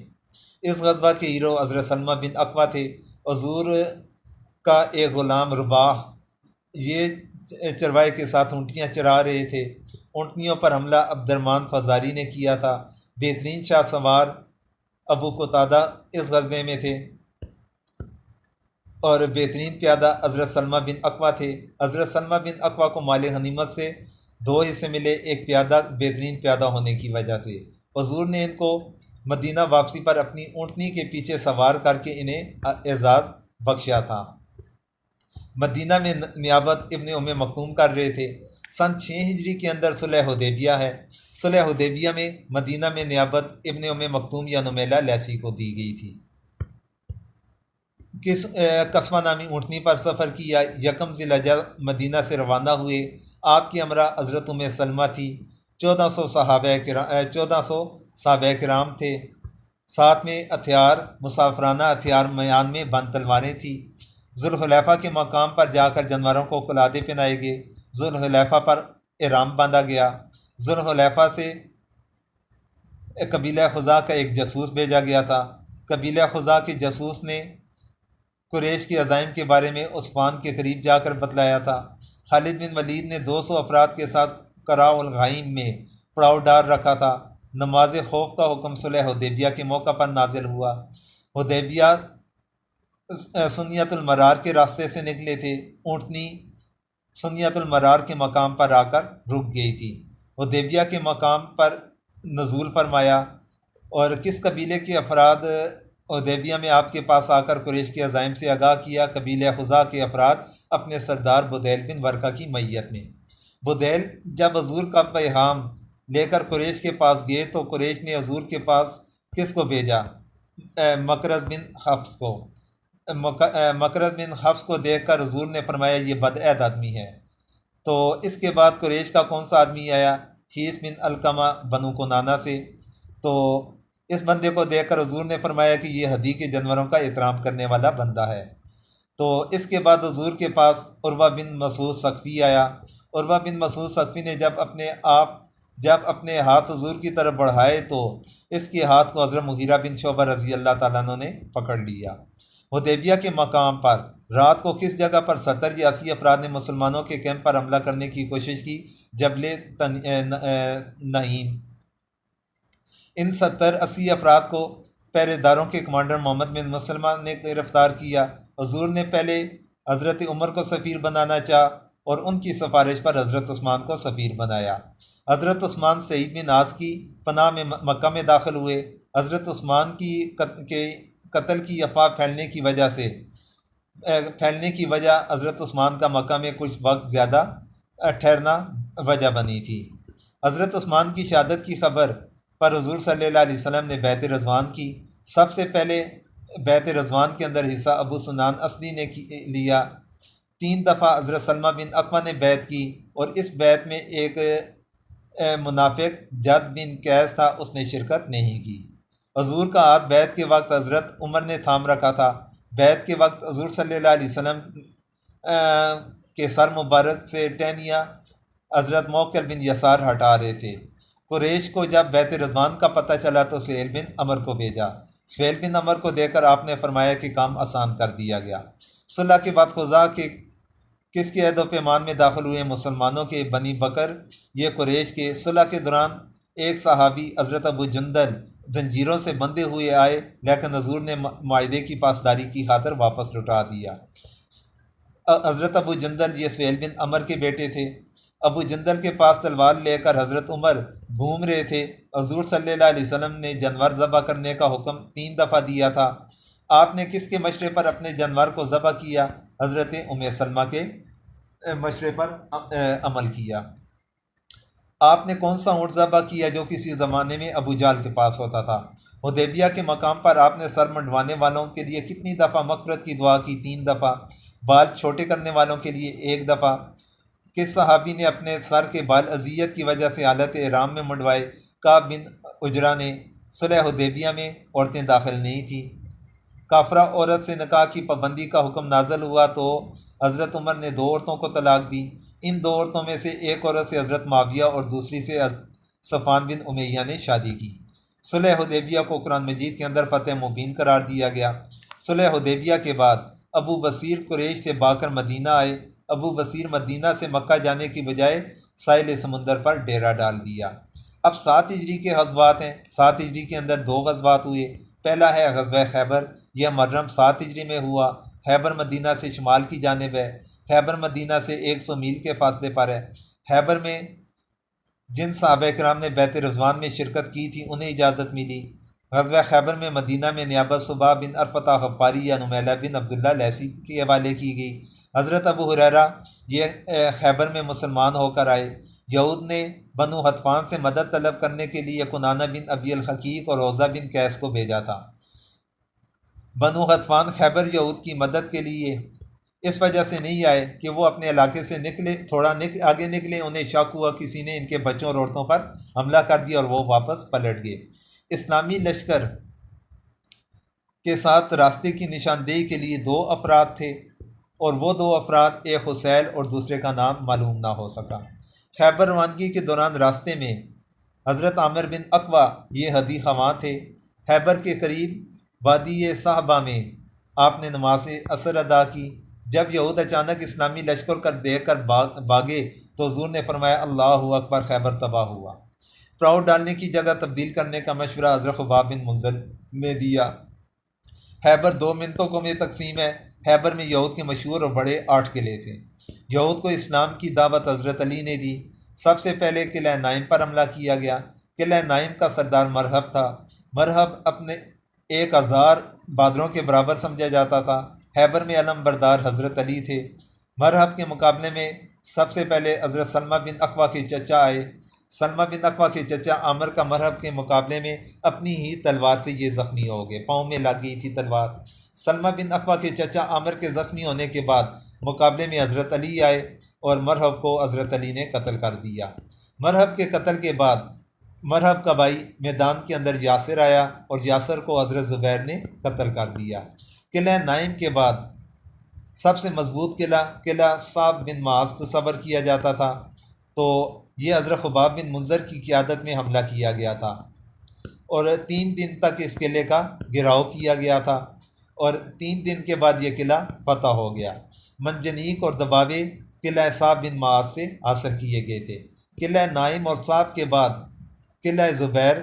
اس غزوہ کے ہیرو حضرت سلمہ بن اکوع تھے۔ حضور کا ایک غلام رباح، یہ چروائے کے ساتھ اونٹیاں چرا رہے تھے۔ اونٹنیوں پر حملہ عبد الرحمن فزاری نے کیا تھا۔ بہترین شاہ سوار ابو قتادہ اس غزوے میں تھے، اور بہترین پیادہ حضرت سلمہ بن اکوع تھے۔ حضرت سلمہ بن اکوع کو مال غنیمت سے 2 حصے ملے، ایک پیادہ بہترین پیادہ ہونے کی وجہ سے۔ حضور نے ان کو مدینہ واپسی پر اپنی اونٹنی کے پیچھے سوار کر کے انہیں اعزاز بخشا تھا۔ مدینہ میں نیابت ابن مکتوم کر رہے تھے۔ سن 6 ہجری کے اندر صلح حدیبیہ ہے۔ صلح حدیبیہ میں مدینہ میں نیابت ابن مکتوم یا نمیلہ لیسی کو دی گئی تھی۔ قصوہ نامی اونٹنی پر سفر کیا۔ یکم ذی الحجہ مدینہ سے روانہ ہوئے۔ آپ کی ہمراہ حضرت سلمہ تھی۔ 1400 صحابہ کرام تھے۔ ساتھ میں ہتھیار، مسافرانہ ہتھیار، میان میں بند تلواریں تھیں۔ ذوالحلیفہ کے مقام پر جا کر جانوروں کو قلادے پہنائے گئے۔ ذوالحلیفہ پر احرام باندھا گیا۔ ذوالحلیفہ سے قبیلہ خزاع کا ایک جاسوس بھیجا گیا تھا۔ قبیلہ خزاع کے جاسوس نے قریش کے عزائم کے بارے میں عثمان کے قریب جا کر بتلایا تھا۔ خالد بن ولید نے 200 افراد کے ساتھ قراء الغائم میں پڑاؤ ڈال رکھا تھا۔ نماز خوف کا حکم صلح حدیبیہ کے موقع پر نازل ہوا۔ حدیبیہ سنیت المرار کے راستے سے نکلے تھے۔ اونٹنی سنیت المرار کے مقام پر آ کر رک گئی تھی۔ حدیبیہ کے مقام پر نزول فرمایا۔ اور کس قبیلے کے افراد حدیبیہ میں آپ کے پاس آ کر قریش کے عزائم سے آگاہ کیا؟ قبیلہ خزاع کے افراد اپنے سردار بدیل بن ورقہ کی میت میں۔ بدیل جب حضور کا پیغام لے کر قریش کے پاس گئے تو قریش نے حضور کے پاس کس کو بھیجا؟ مکرز بن حفص کو مکرز بن حفص کو دیکھ کر حضور نے فرمایا یہ بدعہد آدمی ہے۔ تو اس کے بعد قریش کا کون سا آدمی آیا؟ حیث بن علقمہ بنو کنانہ سے۔ تو اس بندے کو دیکھ کر حضور نے فرمایا کہ یہ ہدی کے جانوروں کا احترام کرنے والا بندہ ہے۔ تو اس کے بعد حضور کے پاس عروہ بن مسعود ثقفی آیا۔ عروہ بن مسعود ثقفی نے جب اپنے ہاتھ حضور کی طرف بڑھائے تو اس کے ہاتھ کو حضرت مغیرہ بن شعبہ رضی اللہ تعالیٰ عنہ نے پکڑ لیا۔ حدیبیہ کے مقام پر رات کو کس جگہ پر 70 یا 80 افراد نے مسلمانوں کے کیمپ پر حملہ کرنے کی کوشش کی؟ جبل نعیم۔ ان 70-80 افراد کو پہرے داروں کے کمانڈر محمد بن مسلمہ نے گرفتار کیا۔ حضور نے پہلے حضرت عمر کو سفیر بنانا چاہا اور ان کی سفارش پر حضرت عثمان کو سفیر بنایا۔ حضرت عثمان سعید بن عاص کی پناہ میں مکہ میں داخل ہوئے۔ حضرت عثمان کی قتل کی افواہ پھیلنے کی وجہ حضرت عثمان کا مکہ میں کچھ وقت زیادہ ٹھہرنا وجہ بنی تھی۔ حضرت عثمان کی شہادت کی خبر پر حضور صلی اللہ علیہ وسلم نے بیعت رضوان کی۔ سب سے پہلے بیعت رضوان کے اندر حصہ ابو سنان اصلی نے لیا۔ 3 دفعہ حضرت سلمہ بن اکوع نے بیعت کی اور اس بیعت میں ایک منافق جد بن قیس تھا، اس نے شرکت نہیں کی۔ حضور کا ہاتھ بیعت کے وقت حضرت عمر نے تھام رکھا تھا۔ بیعت کے وقت حضور صلی اللہ علیہ وسلم کے سر مبارک سے ٹہنیاں حضرت موکل بن یسار ہٹا رہے تھے۔ قریش کو جب بیعت رضوان کا پتہ چلا تو سہیل بن عمر کو بھیجا۔ سہیل بن عمر کو دیکھ کر آپ نے فرمایا کہ کام آسان کر دیا گیا۔ صلح کے بعد خزاع کے کس کے عہد و پیمان میں داخل ہوئے؟ مسلمانوں کے بنی بکر، یہ قریش کے۔ صلح کے دوران ایک صحابی حضرت ابو جندل زنجیروں سے بندھے ہوئے آئے، لیکن حضور نے معاہدے کی پاسداری کی خاطر واپس لوٹا دیا۔ حضرت ابو جندل یہ سہیل بن عمر کے بیٹے تھے۔ ابو جندل کے پاس تلوار لے کر حضرت عمر گھوم رہے تھے۔ حضور صلی اللہ علیہ وسلم نے جانور ذبح کرنے کا حکم 3 دفعہ دیا تھا۔ آپ نے کس کے مشورے پر اپنے جانور کو ذبح کیا؟ حضرت ام سلمہ کے مشورے پر عمل کیا۔ آپ نے کون سا اونٹ ذبح کیا جو کسی زمانے میں ابو جہل کے پاس ہوتا تھا؟ حدیبیہ کے مقام پر آپ نے سر منڈوانے والوں کے لیے کتنی دفعہ مغفرت کی دعا کی؟ 3 دفعہ۔ بال چھوٹے کرنے والوں کے لیے 1 دفعہ۔ کس صحابی نے اپنے سر کے بال اذیت کی وجہ سے حالت احرام میں منڈوائے؟ کعب بن عجرہ نے۔ صلح حدیبیہ میں عورتیں داخل نہیں تھیں۔ کافرہ عورت سے نکاح کی پابندی کا حکم نازل ہوا تو حضرت عمر نے 2 عورتوں کو طلاق دی۔ ان 2 عورتوں میں سے ایک عورت سے حضرت معاویہ اور دوسری سے صفوان بن امیہ نے شادی کی۔ صلح حدیبیہ کو قرآن مجید کے اندر فتح مبین قرار دیا گیا۔ صلح حدیبیہ کے بعد ابو بصیر قریش سے بھاگ کر مدینہ آئے۔ ابو بصیر مدینہ سے مکہ جانے کی بجائے ساحل سمندر پر ڈیرا ڈال دیا۔ اب 7 ہجری کے غزوات ہیں۔ 7 ہجری کے اندر 2 غزوات ہوئے۔ پہلا ہے غزوہ خیبر، یہ محرم 7 ہجری میں ہوا۔ خیبر مدینہ سے شمال کی جانب ہے۔ خیبر مدینہ سے 100 میل کے فاصلے پر ہے۔ خیبر میں جن صحابہ کرام نے بیعت رضوان میں شرکت کی تھی انہیں اجازت ملی۔ غزوہ خیبر میں مدینہ میں نیابت صبح بن عرفہ غفاری یا نمیلہ بن عبداللہ لیثی کے حوالے کی گئی۔ حضرت ابو ہریرہ یہ خیبر میں مسلمان ہو کر آئے۔ یہود نے بنو حطفان سے مدد طلب کرنے کے لیے کنانہ بن ابی الحقیق اور روزہ بن قیس کو بھیجا تھا۔ بنو حطفان خیبر یہود کی مدد کے لیے اس وجہ سے نہیں آئے کہ وہ اپنے علاقے سے تھوڑا آگے نکلے، انہیں شک ہوا کسی نے ان کے بچوں اور عورتوں پر حملہ کر دیا اور وہ واپس پلٹ گئے۔ اسلامی لشکر کے ساتھ راستے کی نشاندہی کے لیے 2 افراد تھے اور وہ 2 افراد، ایک حسیل اور دوسرے کا نام معلوم نہ ہو سکا۔ خیبر روانگی کے دوران راستے میں حضرت عامر بن اقوع یہ ہدی خواں تھے۔ خیبر کے قریب وادی صحبہ میں آپ نے نماز عصر ادا کی۔ جب یہود اچانک اسلامی لشکر کر دیکھ کر بھاگے تو حضور نے فرمایا اللہ اکبر، خیبر تباہ ہوا۔ پراؤ ڈالنے کی جگہ تبدیل کرنے کا مشورہ حضرت خباب بن منذر نے دیا۔ خیبر 2 منطقوں میں تقسیم ہے۔ خیبر میں یہود کے مشہور اور بڑے 8 قلعے تھے۔ یہود کو اسلام کی دعوت حضرت علی نے دی۔ سب سے پہلے قلعہ نائم پر حملہ کیا گیا۔ قلعہ نائم کا سردار مرحب تھا۔ مرحب اپنے 1000 بہادروں کے برابر سمجھا جاتا تھا۔ خیبر میں علم بردار حضرت علی تھے۔ مرحب کے مقابلے میں سب سے پہلے حضرت سلمہ بن اکوع کے چچا آئے۔ سلمہ بن اقویٰ کے چچا عامر کا مرہب کے مقابلے میں اپنی ہی تلوار سے یہ زخمی ہو گئے، پاؤں میں لگ گئی تھی تلوار۔ سلمہ بن اقویٰ کے چچا عامر کے زخمی ہونے کے بعد مقابلے میں حضرت علی آئے اور مرہب کو حضرت علی نے قتل کر دیا۔ مرہب کے قتل کے بعد مرہب کا بھائی میدان کے اندر یاسر آیا اور یاسر کو حضرت زبیر نے قتل کر دیا۔ قلعہ نائم کے بعد سب سے مضبوط قلعہ صعب بن معاذ تصور کیا جاتا تھا، تو یہ حضرت خباب بن منذر کی قیادت میں حملہ کیا گیا تھا اور 3 دن تک اس قلعے کا گھیراؤ کیا گیا تھا اور 3 دن کے بعد یہ قلعہ فتح ہو گیا۔ منجنیق اور دباوے قلعہ صعب بن معاذ سے حاصل کیے گئے تھے۔ قلعہ نائم اور صعب کے بعد قلعہ زبیر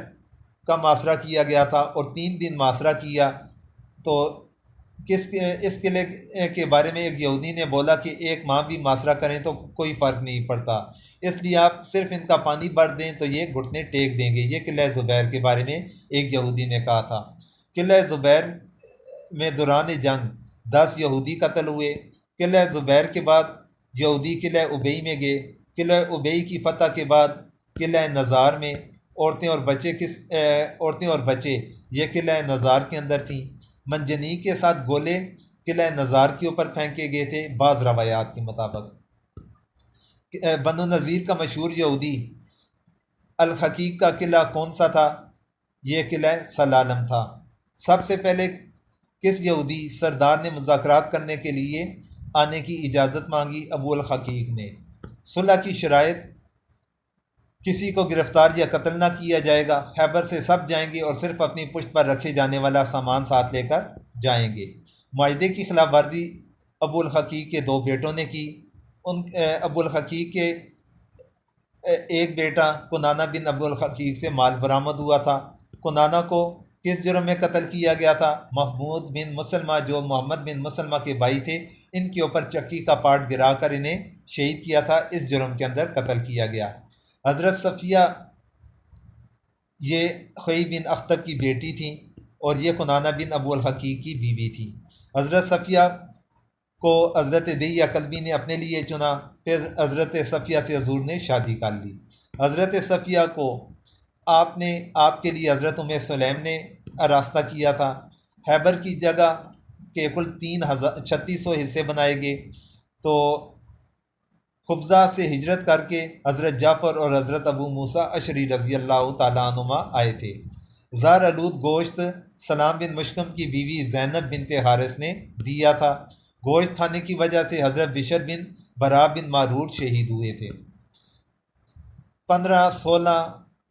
کا محاصرہ کیا گیا تھا اور 3 دن محاصرہ کیا۔ تو اس قلعے کے بارے میں ایک یہودی نے بولا کہ 1 ماہ بھی محاصرہ کریں تو کوئی فرق نہیں پڑتا، اس لیے آپ صرف ان کا پانی بھر دیں تو یہ گھٹنے ٹیک دیں گے۔ یہ قلعہ زبیر کے بارے میں ایک یہودی نے کہا تھا۔ قلعہ زبیر میں دوران جنگ 10 یہودی قتل ہوئے۔ قلعہ زبیر کے بعد یہودی قلعہ ابئی میں گئے۔ قلعہ ابئی کی فتح کے بعد قلعہ نزار میں عورتیں اور بچے یہ قلعہ نزار کے اندر تھیں۔ منجنیق کے ساتھ گولے قلعہ نزار کے اوپر پھینکے گئے تھے بعض روایات کے مطابق۔ بنو نذیر کا مشہور یہودی الحقیق کا قلعہ کون سا تھا؟ یہ قلعہ سلالم تھا۔ سب سے پہلے کس یہودی سردار نے مذاکرات کرنے کے لیے آنے کی اجازت مانگی؟ ابو الحقیق نے۔ صلح کی شرائط: کسی کو گرفتار یا قتل نہ کیا جائے گا، خیبر سے سب جائیں گے اور صرف اپنی پشت پر رکھے جانے والا سامان ساتھ لے کر جائیں گے۔ معاہدے کی خلاف ورزی ابو الحقیق کے 2 بیٹوں نے کی۔ ابو الحقیق کے ایک بیٹا کنانہ بن ابو الحقیق سے مال برآمد ہوا تھا۔ کنانہ کو کس جرم میں قتل کیا گیا تھا؟ محمود بن مسلمہ جو محمد بن مسلمہ کے بھائی تھے، ان کے اوپر چکی کا پاٹ گرا کر انہیں شہید کیا تھا، اس جرم کے اندر قتل کیا گیا۔ حضرت صفیہ یہ خوئی بن اختب کی بیٹی تھیں اور یہ کنانہ بن ابو الحقیق کی بیوی تھی۔ حضرت صفیہ کو حضرت دہیہ کلبی نے اپنے لیے چنا، پھر حضرت صفیہ سے حضور نے شادی کر لی۔ حضرت صفیہ کو آپ کے لیے حضرت سلیم نے آراستہ کیا تھا۔ خیبر کی جگہ کے کل 3600 حصے بنائے گئے۔ تو خبزہ سے ہجرت کر کے حضرت جعفر اور حضرت ابو موسیٰ اشعری رضی اللہ تعالیٰ عنہما آئے تھے۔ زار آلود گوشت سلام بن مشکم کی بیوی زینب بنت حارث نے دیا تھا۔ گوشت کھانے کی وجہ سے حضرت بشر بن برا بن معرور شہید ہوئے تھے۔ 15، 16،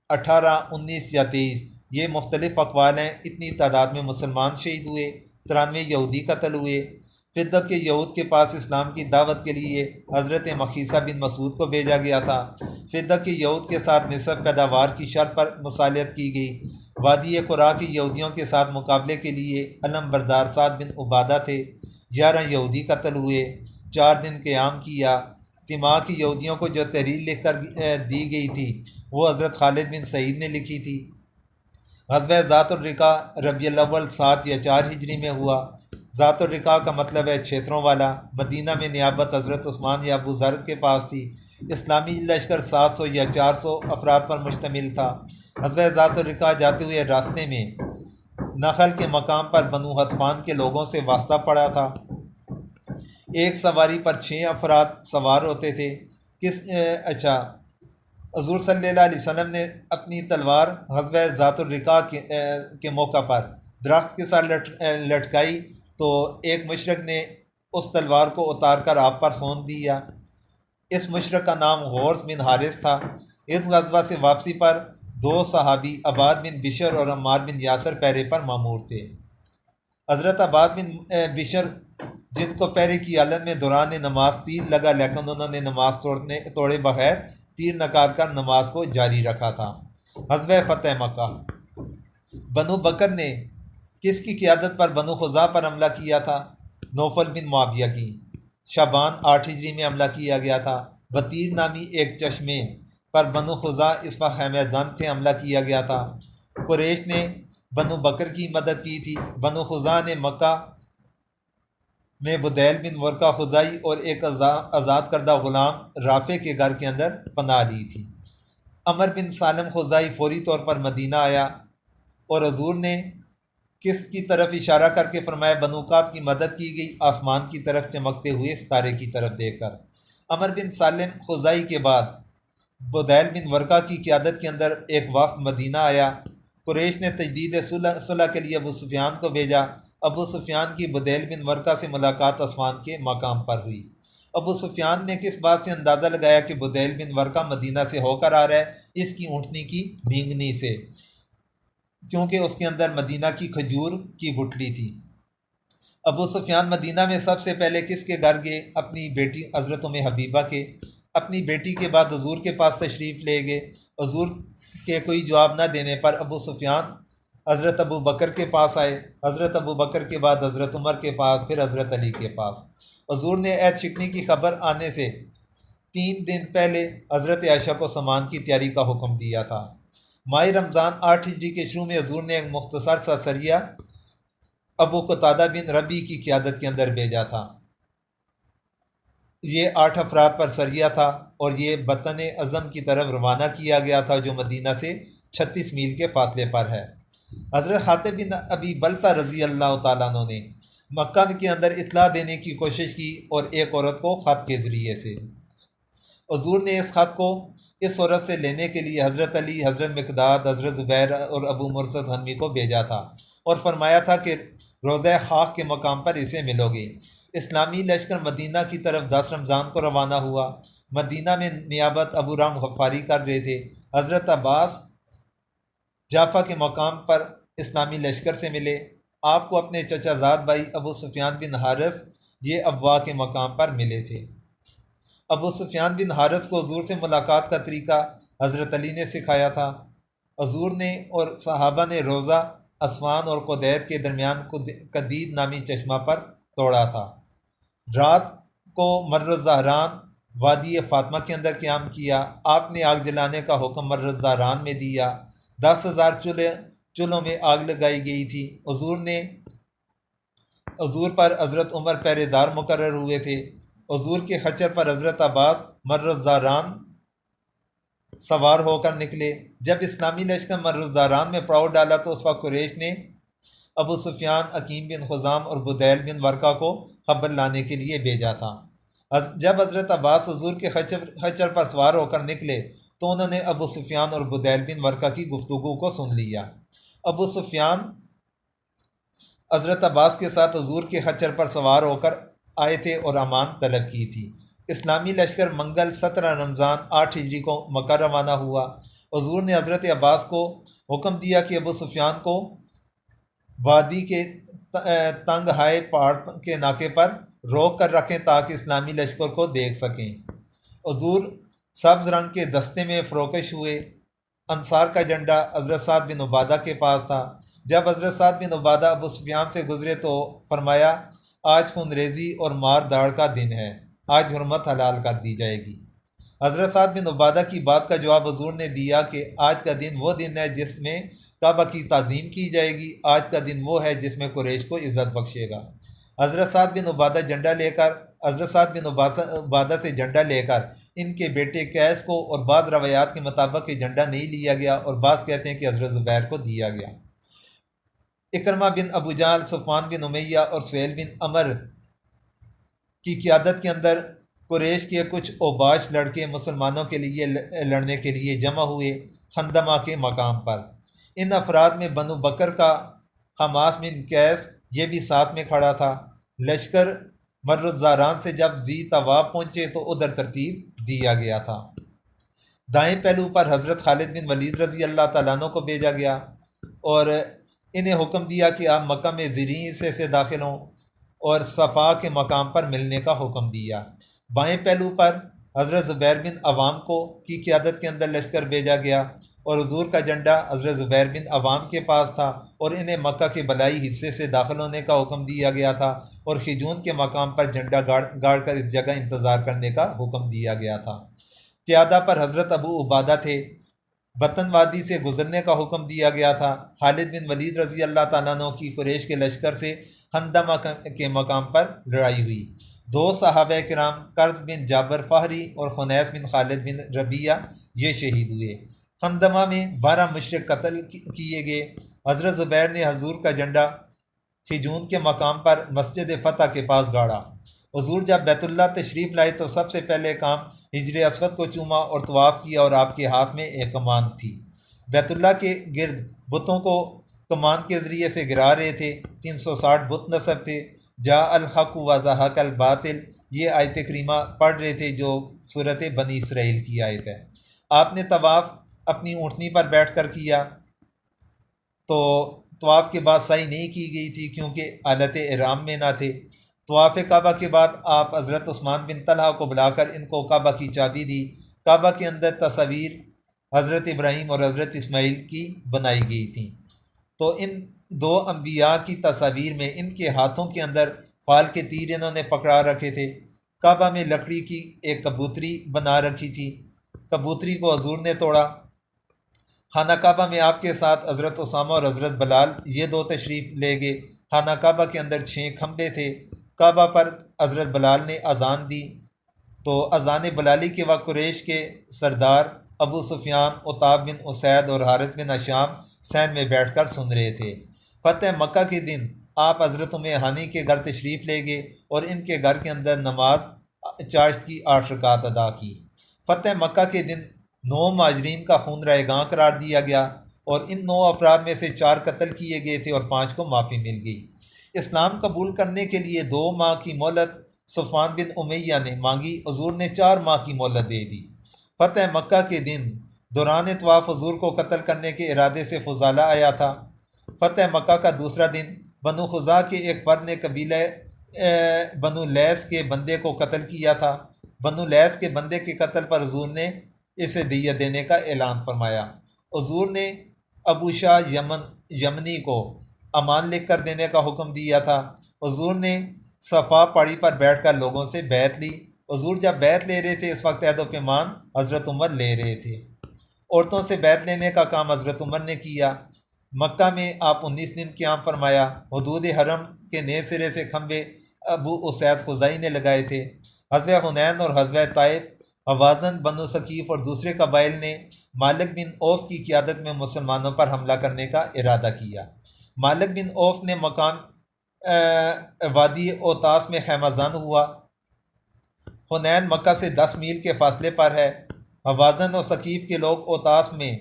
18، 19 یا 23 یہ مختلف اقوال ہیں۔ اتنی تعداد میں مسلمان شہید ہوئے، 93 یہودی قتل ہوئے۔ فدق کے یہود کے پاس اسلام کی دعوت کے لیے حضرت مخیصہ بن مسعود کو بھیجا گیا تھا۔ فدق کے یہود کے ساتھ نصف پیداوار کی شرط پر مصالحت کی گئی۔ وادی قرا کی یہودیوں کے ساتھ مقابلے کے لیے علم بردار سعد بن عبادہ تھے۔ 11 یہودی قتل ہوئے، 4 دن قیام کیا۔ تیماء کی یہودیوں کو جو تحریر لکھ کر دی گئی تھی وہ حضرت خالد بن سعید نے لکھی تھی۔ غزوہ ذات الرقاع ربیع الاول 7 یا 4 ہجری میں ہوا۔ ذات الرقاع کا مطلب ہے چھیتروں والا۔ مدینہ میں نیابت حضرت عثمان یا ابو ذر کے پاس تھی۔ اسلامی لشکر 700 یا 400 افراد پر مشتمل تھا۔ غزوہ ذات الرقاع جاتے ہوئے راستے میں نخل کے مقام پر بنو غطفان کے لوگوں سے واسطہ پڑا تھا۔ ایک سواری پر 6 افراد سوار ہوتے تھے۔ حضور صلی اللہ علیہ وسلم نے اپنی تلوار غزوہ ذات الرقاع کے موقع پر درخت کے ساتھ لٹکائی تو ایک مشرک نے اس تلوار کو اتار کر آپ پر سونپ دیا۔ اس مشرک کا نام غورث بن حارث تھا۔ اس غزوہ سے واپسی پر 2 صحابی عباد بن بشر اور عمار بن یاسر پہرے پر مامور تھے۔ حضرت عباد بن بشر جن کو پہرے کی حالت میں دوران نماز تیر لگا، لیکن انہوں نے نماز توڑے بغیر تیر نکال کر نماز کو جاری رکھا تھا۔ غزوہ فتح مکہ: بنو بکر نے کس کی قیادت پر بنو خزاع پر حملہ کیا تھا؟ نوفل بن معاویہ کی۔ شعبان 8 ہجری میں حملہ کیا گیا تھا۔ بطیر نامی ایک چشمے پر بنو خزاع اس وقت خیمہ زن تھے، حملہ کیا گیا تھا۔ قریش نے بنو بکر کی مدد کی تھی۔ بنو خزاع نے مکہ میں بدیل بن ورقہ خزائی اور ایک آزاد کردہ غلام رافع کے گھر کے اندر پناہ لی تھی۔ عمر بن سالم خزائی فوری طور پر مدینہ آیا اور حضور نے کس کی طرف اشارہ کر کے فرمایا؟ بنو کعب کی مدد کی گئی آسمان کی طرف چمکتے ہوئے ستارے کی طرف دیکھ کر۔ عمر بن سالم خزائی کے بعد بدیل بن ورقہ کی قیادت کے اندر ایک وفد مدینہ آیا۔ قریش نے تجدید صلح کے لیے ابو سفیان کو بھیجا۔ ابو سفیان کی بدیل بن ورقہ سے ملاقات اسوان کے مقام پر ہوئی۔ ابو سفیان نے کس بات سے اندازہ لگایا کہ بدیل بن ورقہ مدینہ سے ہو کر آ رہا ہے؟ اس کی اونٹنی کی بھینگنی سے، کیونکہ اس کے اندر مدینہ کی کھجور کی گٹھلی تھی۔ ابو سفیان مدینہ میں سب سے پہلے کس کے گھر گئے؟ اپنی بیٹی حضرت ام حبیبہ کے۔ اپنی بیٹی کے بعد حضور کے پاس تشریف لے گئے۔ حضور کے کوئی جواب نہ دینے پر ابو سفیان حضرت ابو بکر کے پاس آئے۔ حضرت ابو بکر کے بعد حضرت عمر کے پاس، پھر حضرت علی کے پاس۔ حضور نے عہد شکنی کی خبر آنے سے 3 دن پہلے حضرت عائشہ کو سامان کی تیاری کا حکم دیا تھا۔ ماہ رمضان 8 ہجری کے شروع میں حضور نے ایک مختصر سا سریہ ابو قتادہ بن ربی کی قیادت کے اندر بھیجا تھا۔ یہ 8 افراد پر سریہ تھا اور یہ بطن اعظم کی طرف روانہ کیا گیا تھا، جو مدینہ سے 36 میل کے فاصلے پر ہے۔ حضرت خاطب بن ابی بلتہ رضی اللہ تعالیٰ عنہ نے مکہ کے اندر اطلاع دینے کی کوشش کی اور ایک عورت کو خط کے ذریعے سے، حضور نے اس خط کو اس عورت سے لینے کے لیے حضرت علی، حضرت مقداد، حضرت زبیر اور ابو مرثد حنمی کو بھیجا تھا اور فرمایا تھا کہ روضہ خاک کے مقام پر اسے ملو گے۔ اسلامی لشکر مدینہ کی طرف 10 رمضان کو روانہ ہوا۔ مدینہ میں نیابت ابو رام غفاری کر رہے تھے۔ حضرت عباس جعفہ کے مقام پر اسلامی لشکر سے ملے۔ آپ کو اپنے چچا زاد بھائی ابو سفیان بن حارث یہ ابوا کے مقام پر ملے تھے۔ ابو سفیان بن حارث کو حضور سے ملاقات کا طریقہ حضرت علی نے سکھایا تھا۔ حضور نے اور صحابہ نے روزہ اسوان اور قدید کے درمیان قدید نامی چشمہ پر توڑا تھا۔ رات کو مر الزہران وادی فاطمہ کے اندر قیام کیا۔ آپ نے آگ جلانے کا حکم مر الزہران میں دیا۔ 10,000 چولہوں میں آگ لگائی گئی تھی۔ حضور پر حضرت عمر پہرے دار مقرر ہوئے تھے۔ حضور کے خچر پر حضرت عباس مر الزہران سوار ہو کر نکلے۔ جب اسلامی لشکر مر الزہران میں پڑاؤ ڈالا تو اس وقت قریش نے ابو سفیان، حکیم بن خزام اور بدیل بن ورقہ کو خبر لانے کے لیے بھیجا تھا۔ جب حضرت عباس حضور کے خچر پر سوار ہو کر نکلے تو انہوں نے ابو سفیان اور بدیل بن ورقہ کی گفتگو کو سن لیا۔ ابو سفیان حضرت عباس کے ساتھ حضور کے خچر پر سوار ہو کر آئے تھے اور امان طلب کی تھی۔ اسلامی لشکر منگل 17 رمضان 8 ہجری کو مکہ روانہ ہوا۔ حضور نے حضرت عباس کو حکم دیا کہ ابو سفیان کو وادی کے تنگ ہائے پہاڑ کے ناکے پر روک کر رکھیں تاکہ اسلامی لشکر کو دیکھ سکیں۔ حضور سبز رنگ کے دستے میں فروکش ہوئے۔ انصار کا جھنڈا حضرت سعد بن عبادہ کے پاس تھا۔ جب حضرت سعد بن عبادہ ابو سفیان سے گزرے تو فرمایا، آج خون ریزی اور مار داڑ کا دن ہے، آج حرمت حلال کر دی جائے گی۔ حضرت سعد بن عبادہ کی بات کا جواب حضور نے دیا کہ آج کا دن وہ دن ہے جس میں کعبہ کی تعظیم کی جائے گی، آج کا دن وہ ہے جس میں قریش کو عزت بخشے گا۔ حضرت سعد بن عبادہ سے جھنڈا لے کر ان کے بیٹے قیس کو، اور بعض روایات کے مطابق یہ جھنڈا نہیں لیا گیا اور بعض کہتے ہیں کہ حضرت زبیر کو دیا گیا۔ اکرمہ بن ابو جہل، صفوان بن امیہ اور سہیل بن عمر کی قیادت کے اندر قریش کے کچھ اوباش لڑکے مسلمانوں کے لیے لڑنے کے لیے جمع ہوئے خندمہ کے مقام پر۔ ان افراد میں بنو بکر کا حماس بن قیس یہ بھی ساتھ میں کھڑا تھا۔ لشکر مر الزہران سے جب ذی طواب پہنچے تو ادھر ترتیب دیا گیا تھا۔ دائیں پہلو پر حضرت خالد بن ولید رضی اللہ تعالیٰ عنہ کو بھیجا گیا اور انہیں حکم دیا کہ آپ مکہ میں زرعی حصے سے داخل ہوں اور صفا کے مقام پر ملنے کا حکم دیا۔ بائیں پہلو پر حضرت زبیر بن عوام کی قیادت کے اندر لشکر بھیجا گیا اور حضور کا جھنڈا حضرت زبیر بن عوام کے پاس تھا اور انہیں مکہ کے بلائی حصے سے داخل ہونے کا حکم دیا گیا تھا اور خجون کے مقام پر جھنڈا گاڑ کر اس جگہ انتظار کرنے کا حکم دیا گیا تھا۔ پیادہ پر حضرت ابو عبادہ تھے۔ بطن وادی سے گزرنے کا حکم دیا گیا تھا۔ خالد بن ولید رضی اللہ تعالیٰ عنہ کی قریش کے لشکر سے خندمہ کے مقام پر لڑائی ہوئی۔ 2 صحابہ کرام قرظ بن جابر فہری اور خنیس بن خالد بن ربیہ یہ شہید ہوئے۔ خندمہ میں 12 مشرک قتل کیے گئے۔ حضرت زبیر نے حضور کا جھنڈا ہجون کے مقام پر مسجد فتح کے پاس گاڑا۔ حضور جب بیت اللہ تشریف لائے تو سب سے پہلے کام حجر اسود کو چوما اور طواف کیا، اور آپ کے ہاتھ میں ایک کمان تھی۔ بیت اللہ کے گرد بتوں کو کمان کے ذریعے سے گرا رہے تھے۔ 360 بت نصب تھے۔ جاء الحق و زہق الباطل، یہ آیت کریمہ پڑھ رہے تھے جو صورت بنی اسرائیل کی آیت ہے۔ آپ نے طواف اپنی اونٹنی پر بیٹھ کر کیا، تو طواف کے بعد سعی نہیں کی گئی تھی کیونکہ حالت احرام میں نہ تھے۔ طواف کعبہ کے بعد آپ حضرت عثمان بن طلحہ کو بلا کر ان کو کعبہ کی چابی دی۔ کعبہ کے اندر تصاویر حضرت ابراہیم اور حضرت اسماعیل کی بنائی گئی تھیں، تو ان دو انبیاء کی تصاویر میں ان کے ہاتھوں کے اندر فال کے تیر انہوں نے پکڑا رکھے تھے۔ کعبہ میں لکڑی کی ایک کبوتری بنا رکھی تھی، کبوتری کو حضور نے توڑا۔ خانہ کعبہ میں آپ کے ساتھ حضرت اسامہ اور حضرت بلال یہ دو تشریف لے گئے۔ خانہ کعبہ کے اندر 6 کھمبے تھے۔ کعبہ پر حضرت بلال نے اذان دی، تو اذان بلالی کے وقت قریش کے سردار ابو سفیان، عتاب بن اسید اور حارث بن ہشام سین میں بیٹھ کر سن رہے تھے۔ فتح مکہ کے دن آپ حضرت ام ہانی کے گھر تشریف لے گئے اور ان کے گھر کے اندر نماز چاشت کی 8 رکعت ادا کی۔ فتح مکہ کے دن 9 مہاجرین کا خون رائیگاں قرار دیا گیا، اور ان 9 افراد میں سے 4 قتل کیے گئے تھے اور 5 کو معافی مل گئی۔ اسلام قبول کرنے کے لیے 2 ماہ کی مہلت صفوان بن امیہ نے مانگی، حضور نے 4 ماہ کی مہلت دے دی۔ فتح مکہ کے دن دوران طواف حضور کو قتل کرنے کے ارادے سے فضالہ آیا تھا۔ فتح مکہ کا دوسرا دن بنو خزاع کے ایک فرد نے قبیلہ بنو لیس کے بندے کو قتل کیا تھا۔ بنو لیس کے بندے کے قتل پر حضور نے اسے دیت دینے کا اعلان فرمایا۔ حضور نے ابو شاہ یمنی کو امان لکھ کر دینے کا حکم دیا تھا۔ حضور نے صفا پہاڑی پر بیٹھ کر لوگوں سے بیعت لی۔ حضور جب بیعت لے رہے تھے اس وقت عہد و پیمان حضرت عمر لے رہے تھے۔ عورتوں سے بیعت لینے کا کام حضرت عمر نے کیا۔ مکہ میں آپ 19 دن قیام فرمایا۔ حدود حرم کے نئے سرے سے کھمبے ابو اسید خزائی نے لگائے تھے۔ غزوہ حنین اور غزوہ طائف، حوازن، بنو ثقیف اور دوسرے قبائل نے مالک بن عوف کی قیادت میں مسلمانوں پر حملہ کرنے کا ارادہ کیا۔ مالک بن عوف نے مقام وادی اوتاس میں خیمہ زن ہوا۔ حنین مکہ سے 10 میل کے فاصلے پر ہے۔ حوازن اور ثقیف کے لوگ اوتاس میں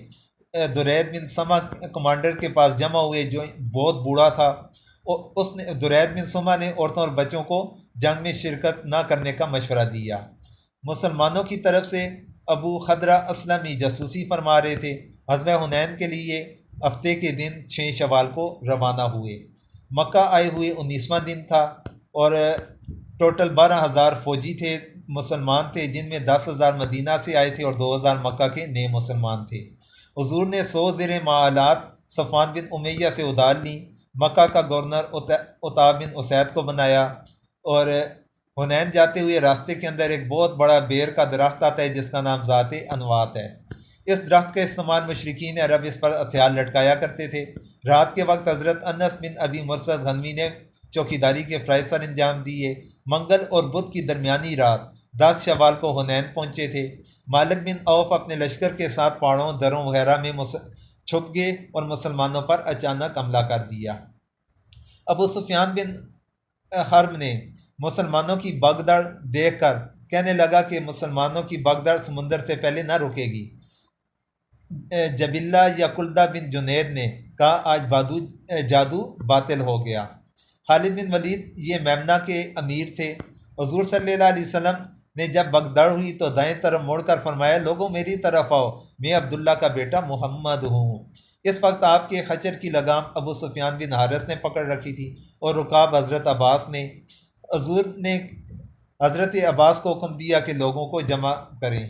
درید بن سما کمانڈر کے پاس جمع ہوئے جو بہت بوڑھا تھا۔ درید بن سما نے عورتوں اور بچوں کو جنگ میں شرکت نہ کرنے کا مشورہ دیا۔ مسلمانوں کی طرف سے ابو خدرہ اسلمی جاسوسی فرما رہے تھے۔ غزوہ حنین کے لیے ہفتے کے دن 6 شوال کو روانہ ہوئے۔ مکہ آئے ہوئے 19واں دن تھا، اور ٹوٹل 12,000 فوجی تھے، مسلمان تھے، جن میں 10,000 مدینہ سے آئے تھے اور 2,000 مکہ کے نئے مسلمان تھے۔ حضور نے 100 زر معالات صفوان بن امیہ سے ادھار لیں۔ مکہ کا گورنر عتاب بن اسید کو بنایا، اور حنین جاتے ہوئے راستے کے اندر ایک بہت بڑا بیر کا درخت آتا ہے جس کا نام ذات انوات ہے۔ اس درخت کا استعمال مشرکین عرب اس پر ہتھیار لٹکایا کرتے تھے۔ رات کے وقت حضرت انس بن ابی مرثد غنوی نے چوکیداری کے فرائض سر انجام دیے۔ منگل اور بدھ کی درمیانی رات 10 شوال کو حنین پہنچے تھے۔ مالک بن عوف اپنے لشکر کے ساتھ پہاڑوں، دروں وغیرہ میں چھپ گئے اور مسلمانوں پر اچانک حملہ کر دیا۔ ابو سفیان بن حرب نے مسلمانوں کی بگدڑ دیکھ کر کہنے لگا کہ مسلمانوں کی بگدڑ سمندر سے پہلے نہ رکے گی۔ جبلہ یا کلدہ بن جنید نے کہا آج جادو باطل ہو گیا۔ خالد بن ولید یہ میمنہ کے امیر تھے۔ حضور صلی اللہ علیہ وسلم نے جب بگدڑ ہوئی تو دائیں طرف مڑ کر فرمایا لوگوں میری طرف آؤ، میں عبداللہ کا بیٹا محمد ہوں۔ اس وقت آپ کے خچر کی لگام ابو سفیان بن حارث نے پکڑ رکھی تھی اور رکاب حضرت عباس نے۔ حضور نے حضرت عباس کو حکم دیا کہ لوگوں کو جمع کریں۔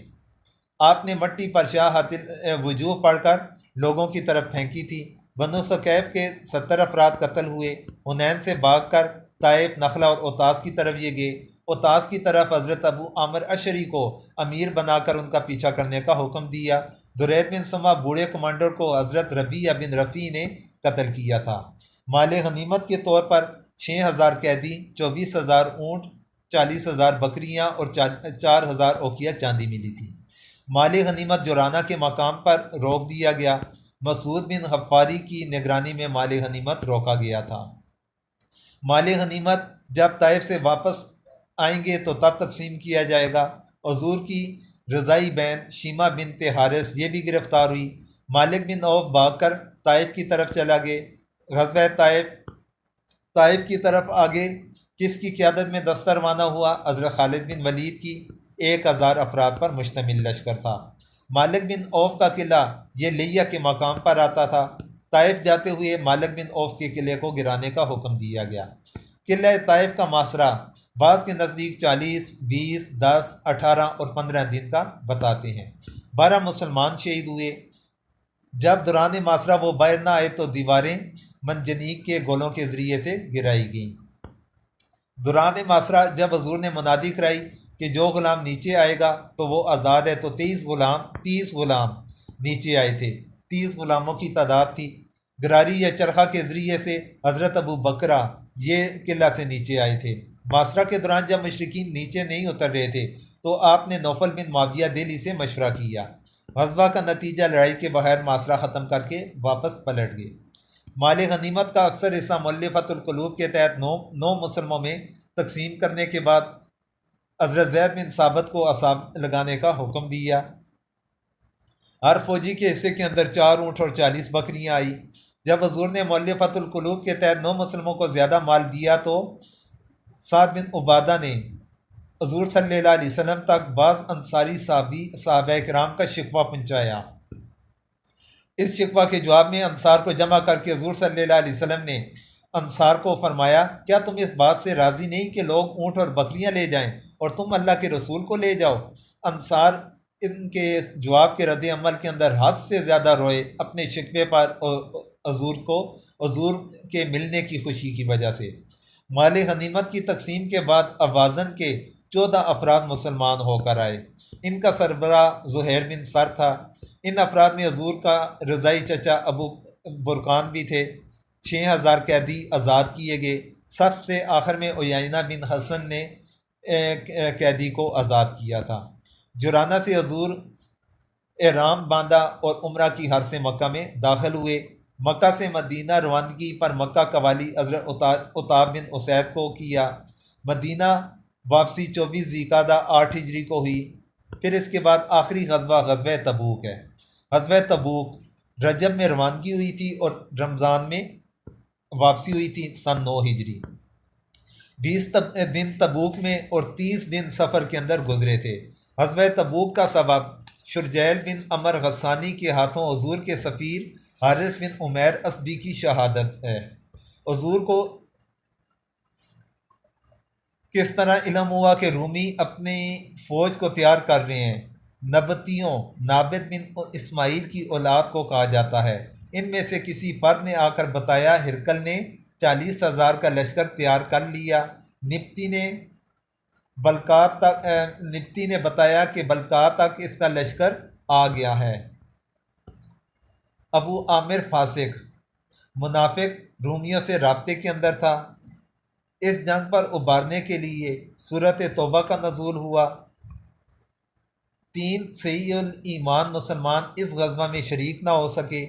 آپ نے مٹی پر شاہۃ الوجوہ پڑھ کر لوگوں کی طرف پھینکی تھی۔ بنو ثقیف کے 70 افراد قتل ہوئے۔ حنین سے بھاگ کر طائف، نخلہ اور اوتاس کی طرف یہ گئے۔ اوتاس کی طرف حضرت ابو عامر اشعری کو امیر بنا کر ان کا پیچھا کرنے کا حکم دیا۔ درید بن سما بوڑھے کمانڈر کو حضرت ربیعہ بن رفیع نے قتل کیا تھا۔ مال غنیمت کے طور پر 6,000 قیدی، 24,000 اونٹ، 40,000 بکریاں اور 4,000 اوقیہ چاندی ملی تھی۔ مال غنیمت جرانہ کے مقام پر روک دیا گیا۔ مسعود بن غفاری کی نگرانی میں مال غنیمت روکا گیا تھا۔ مال غنیمت جب طائف سے واپس آئیں گے تو تب تقسیم کیا جائے گا۔ حضور کی رضائی بہن شیمہ بنت حارث یہ بھی گرفتار ہوئی۔ مالک بن عوف بھاگ کر طائف کی طرف چلا گئے۔ غزوہ طائف کی طرف آگے کس کی قیادت میں دستہ روانہ ہوا؟ حضرت خالد بن ولید کی 1000 افراد پر مشتمل لشکر تھا۔ مالک بن عوف کا قلعہ یہ لیہ کے مقام پر آتا تھا۔ طائف جاتے ہوئے مالک بن عوف کے قلعے کو گرانے کا حکم دیا گیا۔ قلعہ طائف کا محاصرہ بعض کے نزدیک 40، 20، 10، 18 اور 15 دن کا بتاتے ہیں۔ 12 مسلمان شہید ہوئے۔ جب دوران محاصرہ وہ باہر نہ آئے تو دیواریں منجنیق کے گولوں کے ذریعے سے گرائی گئیں۔ دوران محاصرہ جب حضور نے منادی کرائی کہ جو غلام نیچے آئے گا تو وہ آزاد ہے، تو 30 غلام نیچے آئے تھے۔ 30 غلاموں کی تعداد تھی۔ گراری یا چرخہ کے ذریعے سے حضرت ابو بکرہ یہ قلعہ سے نیچے آئے تھے۔ محاصرہ کے دوران جب مشرکین نیچے نہیں اتر رہے تھے تو آپ نے نوفل بن معاویہ دہلی سے مشورہ کیا۔ غزوہ کا نتیجہ لڑائی کے بغیر محاصرہ ختم کر کے واپس پلٹ گئے۔ مال غنیمت کا اکثر حصہ مؤلفۃ القلوب کے تحت 9 مسلموں میں تقسیم کرنے کے بعد حضرت زید بن ثابت کو اعصاب لگانے کا حکم دیا۔ ہر فوجی کے حصے کے اندر 4 اونٹ اور 40 بکریاں آئی۔ جب حضور نے مؤلفۃ القلوب کے تحت 9 مسلموں کو زیادہ مال دیا تو سعد بن عبادہ نے حضور صلی اللہ علیہ وسلم تک بعض انصاری صحابہ کرام کا شکوہ پہنچایا۔ اس شکوہ کے جواب میں انصار کو جمع کر کے حضور صلی اللہ علیہ وسلم نے انصار کو فرمایا، کیا تم اس بات سے راضی نہیں کہ لوگ اونٹ اور بکریاں لے جائیں اور تم اللہ کے رسول کو لے جاؤ؟ انصار ان کے جواب کے رد عمل کے اندر حد سے زیادہ روئے اپنے شکوے پر حضور کے ملنے کی خوشی کی وجہ سے۔ مال غنیمت کی تقسیم کے بعد اوازن کے 14 افراد مسلمان ہو کر آئے۔ ان کا سربراہ زہیر بن سر تھا۔ ان افراد میں حضور کا رضائی چچا ابو برکان بھی تھے۔ 6000 قیدی آزاد کیے گئے۔ سب سے آخر میں عیینہ بن حسن نے قیدی کو آزاد کیا تھا۔ جرانہ سے حضور احرام باندھا اور عمرہ کی حرم سے مکہ میں داخل ہوئے۔ مکہ سے مدینہ روانگی پر مکہ قوالی حضرت عتاب بن اسید کو کیا۔ مدینہ واپسی 24 ذی القعدہ 8 ہجری کو ہوئی۔ پھر اس کے بعد آخری غزوہ تبوک ہے۔ غزوہ تبوک رجب میں روانگی ہوئی تھی اور رمضان میں واپسی ہوئی تھی سن 9 ہجری۔ 20 دن تبوک میں اور 30 دن سفر کے اندر گزرے تھے۔ غزوہ تبوک کا سبب شرجیل بن عمر غسانی کے ہاتھوں حضور کے سفیر حارث بن عمیر اسدی کی شہادت ہے۔ حضور کو کس طرح علم ہوا کہ رومی اپنی فوج کو تیار کر رہے ہیں؟ نبطیوں نابد بن اسماعیل کی اولاد کو کہا جاتا ہے۔ ان میں سے کسی فرد نے آ کر بتایا ہرکل نے 40,000 کا لشکر تیار کر لیا۔ نبطی نے بتایا کہ بلقاء تک اس کا لشکر آ گیا ہے۔ ابو عامر فاسق منافق رومیوں سے رابطے کے اندر تھا۔ اس جنگ پر ابھارنے کے لیے سورۃ توبہ کا نزول ہوا۔ 3 صحیح الایمان مسلمان اس غزوہ میں شریک نہ ہو سکے۔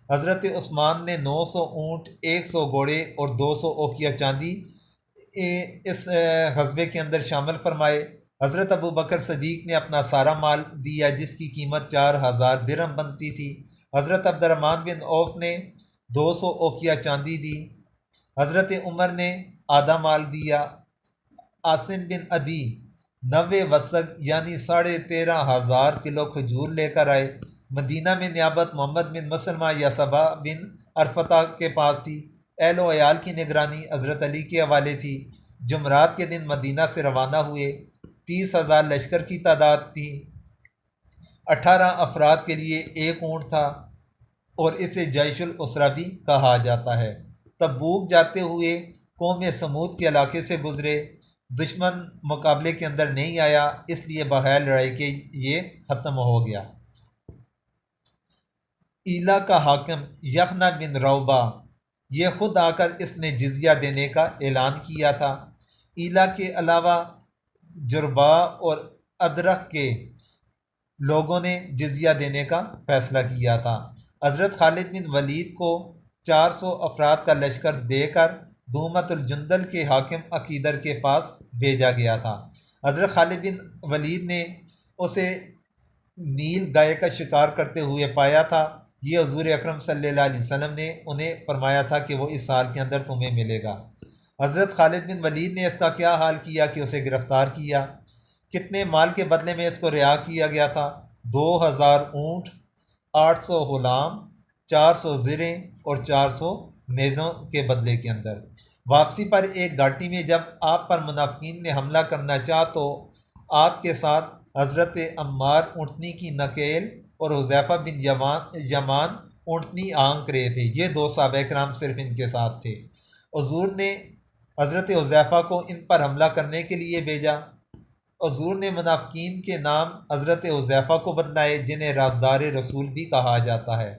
حضرت عثمان نے 900 اونٹ، 100 گھوڑے اور 200 اوقیہ چاندی اس غزوے کے اندر شامل فرمائے۔ حضرت ابو بکر صدیق نے اپنا سارا مال دیا جس کی قیمت 4000 درہم بنتی تھی۔ حضرت عبد الرحمن بن عوف نے 200 اوقیہ چاندی دی۔ حضرت عمر نے آدھا مال دیا۔ عاصم بن عدی 90 وسق یعنی 13,500 کلو کھجور لے کر آئے۔ مدینہ میں نیابت محمد بن مسلمہ یا سبا بن عرفتہ کے پاس تھی۔ اہل و عیال کی نگرانی حضرت علی کے حوالے تھی۔ جمعرات کے دن مدینہ سے روانہ ہوئے۔ 30,000 لشکر کی تعداد تھی۔ 18 افراد کے لیے 1 اونٹ تھا اور اسے جیش الاسرہ بھی کہا جاتا ہے۔ تبوک جاتے ہوئے قوم سمود کے علاقے سے گزرے۔ دشمن مقابلے کے اندر نہیں آیا، اس لیے بغیر لڑائی کے یہ ختم ہو گیا۔ ایلا کا حاکم یخنہ بن روبہ یہ خود آ کر اس نے جزیہ دینے کا اعلان کیا تھا۔ ایلا کے علاوہ جربا اور ادرک کے لوگوں نے جزیہ دینے کا فیصلہ کیا تھا۔ حضرت خالد بن ولید کو 400 افراد کا لشکر دے کر دومت الجندل کے حاکم عقیدر کے پاس بھیجا گیا تھا۔ حضرت خالد بن ولید نے اسے نیل گائے کا شکار کرتے ہوئے پایا تھا۔ یہ حضور اکرم صلی اللہ علیہ وسلم نے انہیں فرمایا تھا کہ وہ اس سال کے اندر تمہیں ملے گا۔ حضرت خالد بن ولید نے اس کا کیا حال کیا کہ اسے گرفتار کیا۔ کتنے مال کے بدلے میں اس کو رہا کیا گیا تھا؟ 2000 اونٹ، 800 غلام، 400 زریں اور 400 نیزوں کے بدلے کے اندر۔ واپسی پر ایک گھاٹی میں جب آپ پر منافقین نے حملہ کرنا چاہا تو آپ کے ساتھ حضرت عمار اونٹنی کی نکیل اور حذیفہ بن یمان اونٹنی آنک رہے تھے۔ یہ 2 صحابہ کرام صرف ان کے ساتھ تھے۔ حضور نے حضرت حذیفہ کو ان پر حملہ کرنے کے لیے بھیجا۔ حضور نے منافقین کے نام حضرت حذیفہ کو بتلائے، جنہیں رازدار رسول بھی کہا جاتا ہے،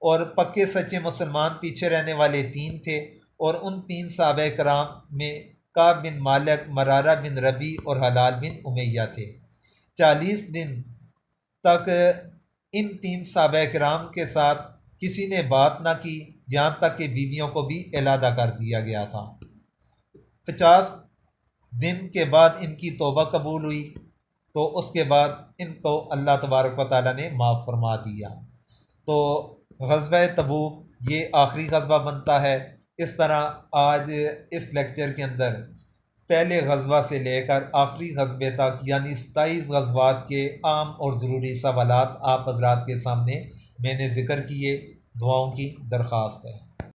اور پکے سچے مسلمان پیچھے رہنے والے 3 تھے، اور ان 3 صحابہ کرام میں کعب بن مالک، مرارہ بن ربی اور حلال بن امیہ تھے۔ 40 دن تک ان 3 صحابہ کرام کے ساتھ کسی نے بات نہ کی، یہاں تک کہ بیویوں کو بھی علیحدہ کر دیا گیا تھا۔ 50 دن کے بعد ان کی توبہ قبول ہوئی تو اس کے بعد ان کو اللہ تبارک و تعالیٰ نے معاف فرما دیا۔ تو غزوہ تبوک یہ آخری غزوہ بنتا ہے۔ اس طرح آج اس لیکچر کے اندر پہلے غزوہ سے لے کر آخری غزوے تک یعنی 27 غزوات کے عام اور ضروری سوالات آپ حضرات کے سامنے میں نے ذکر کیے۔ دعاؤں کی درخواست ہے۔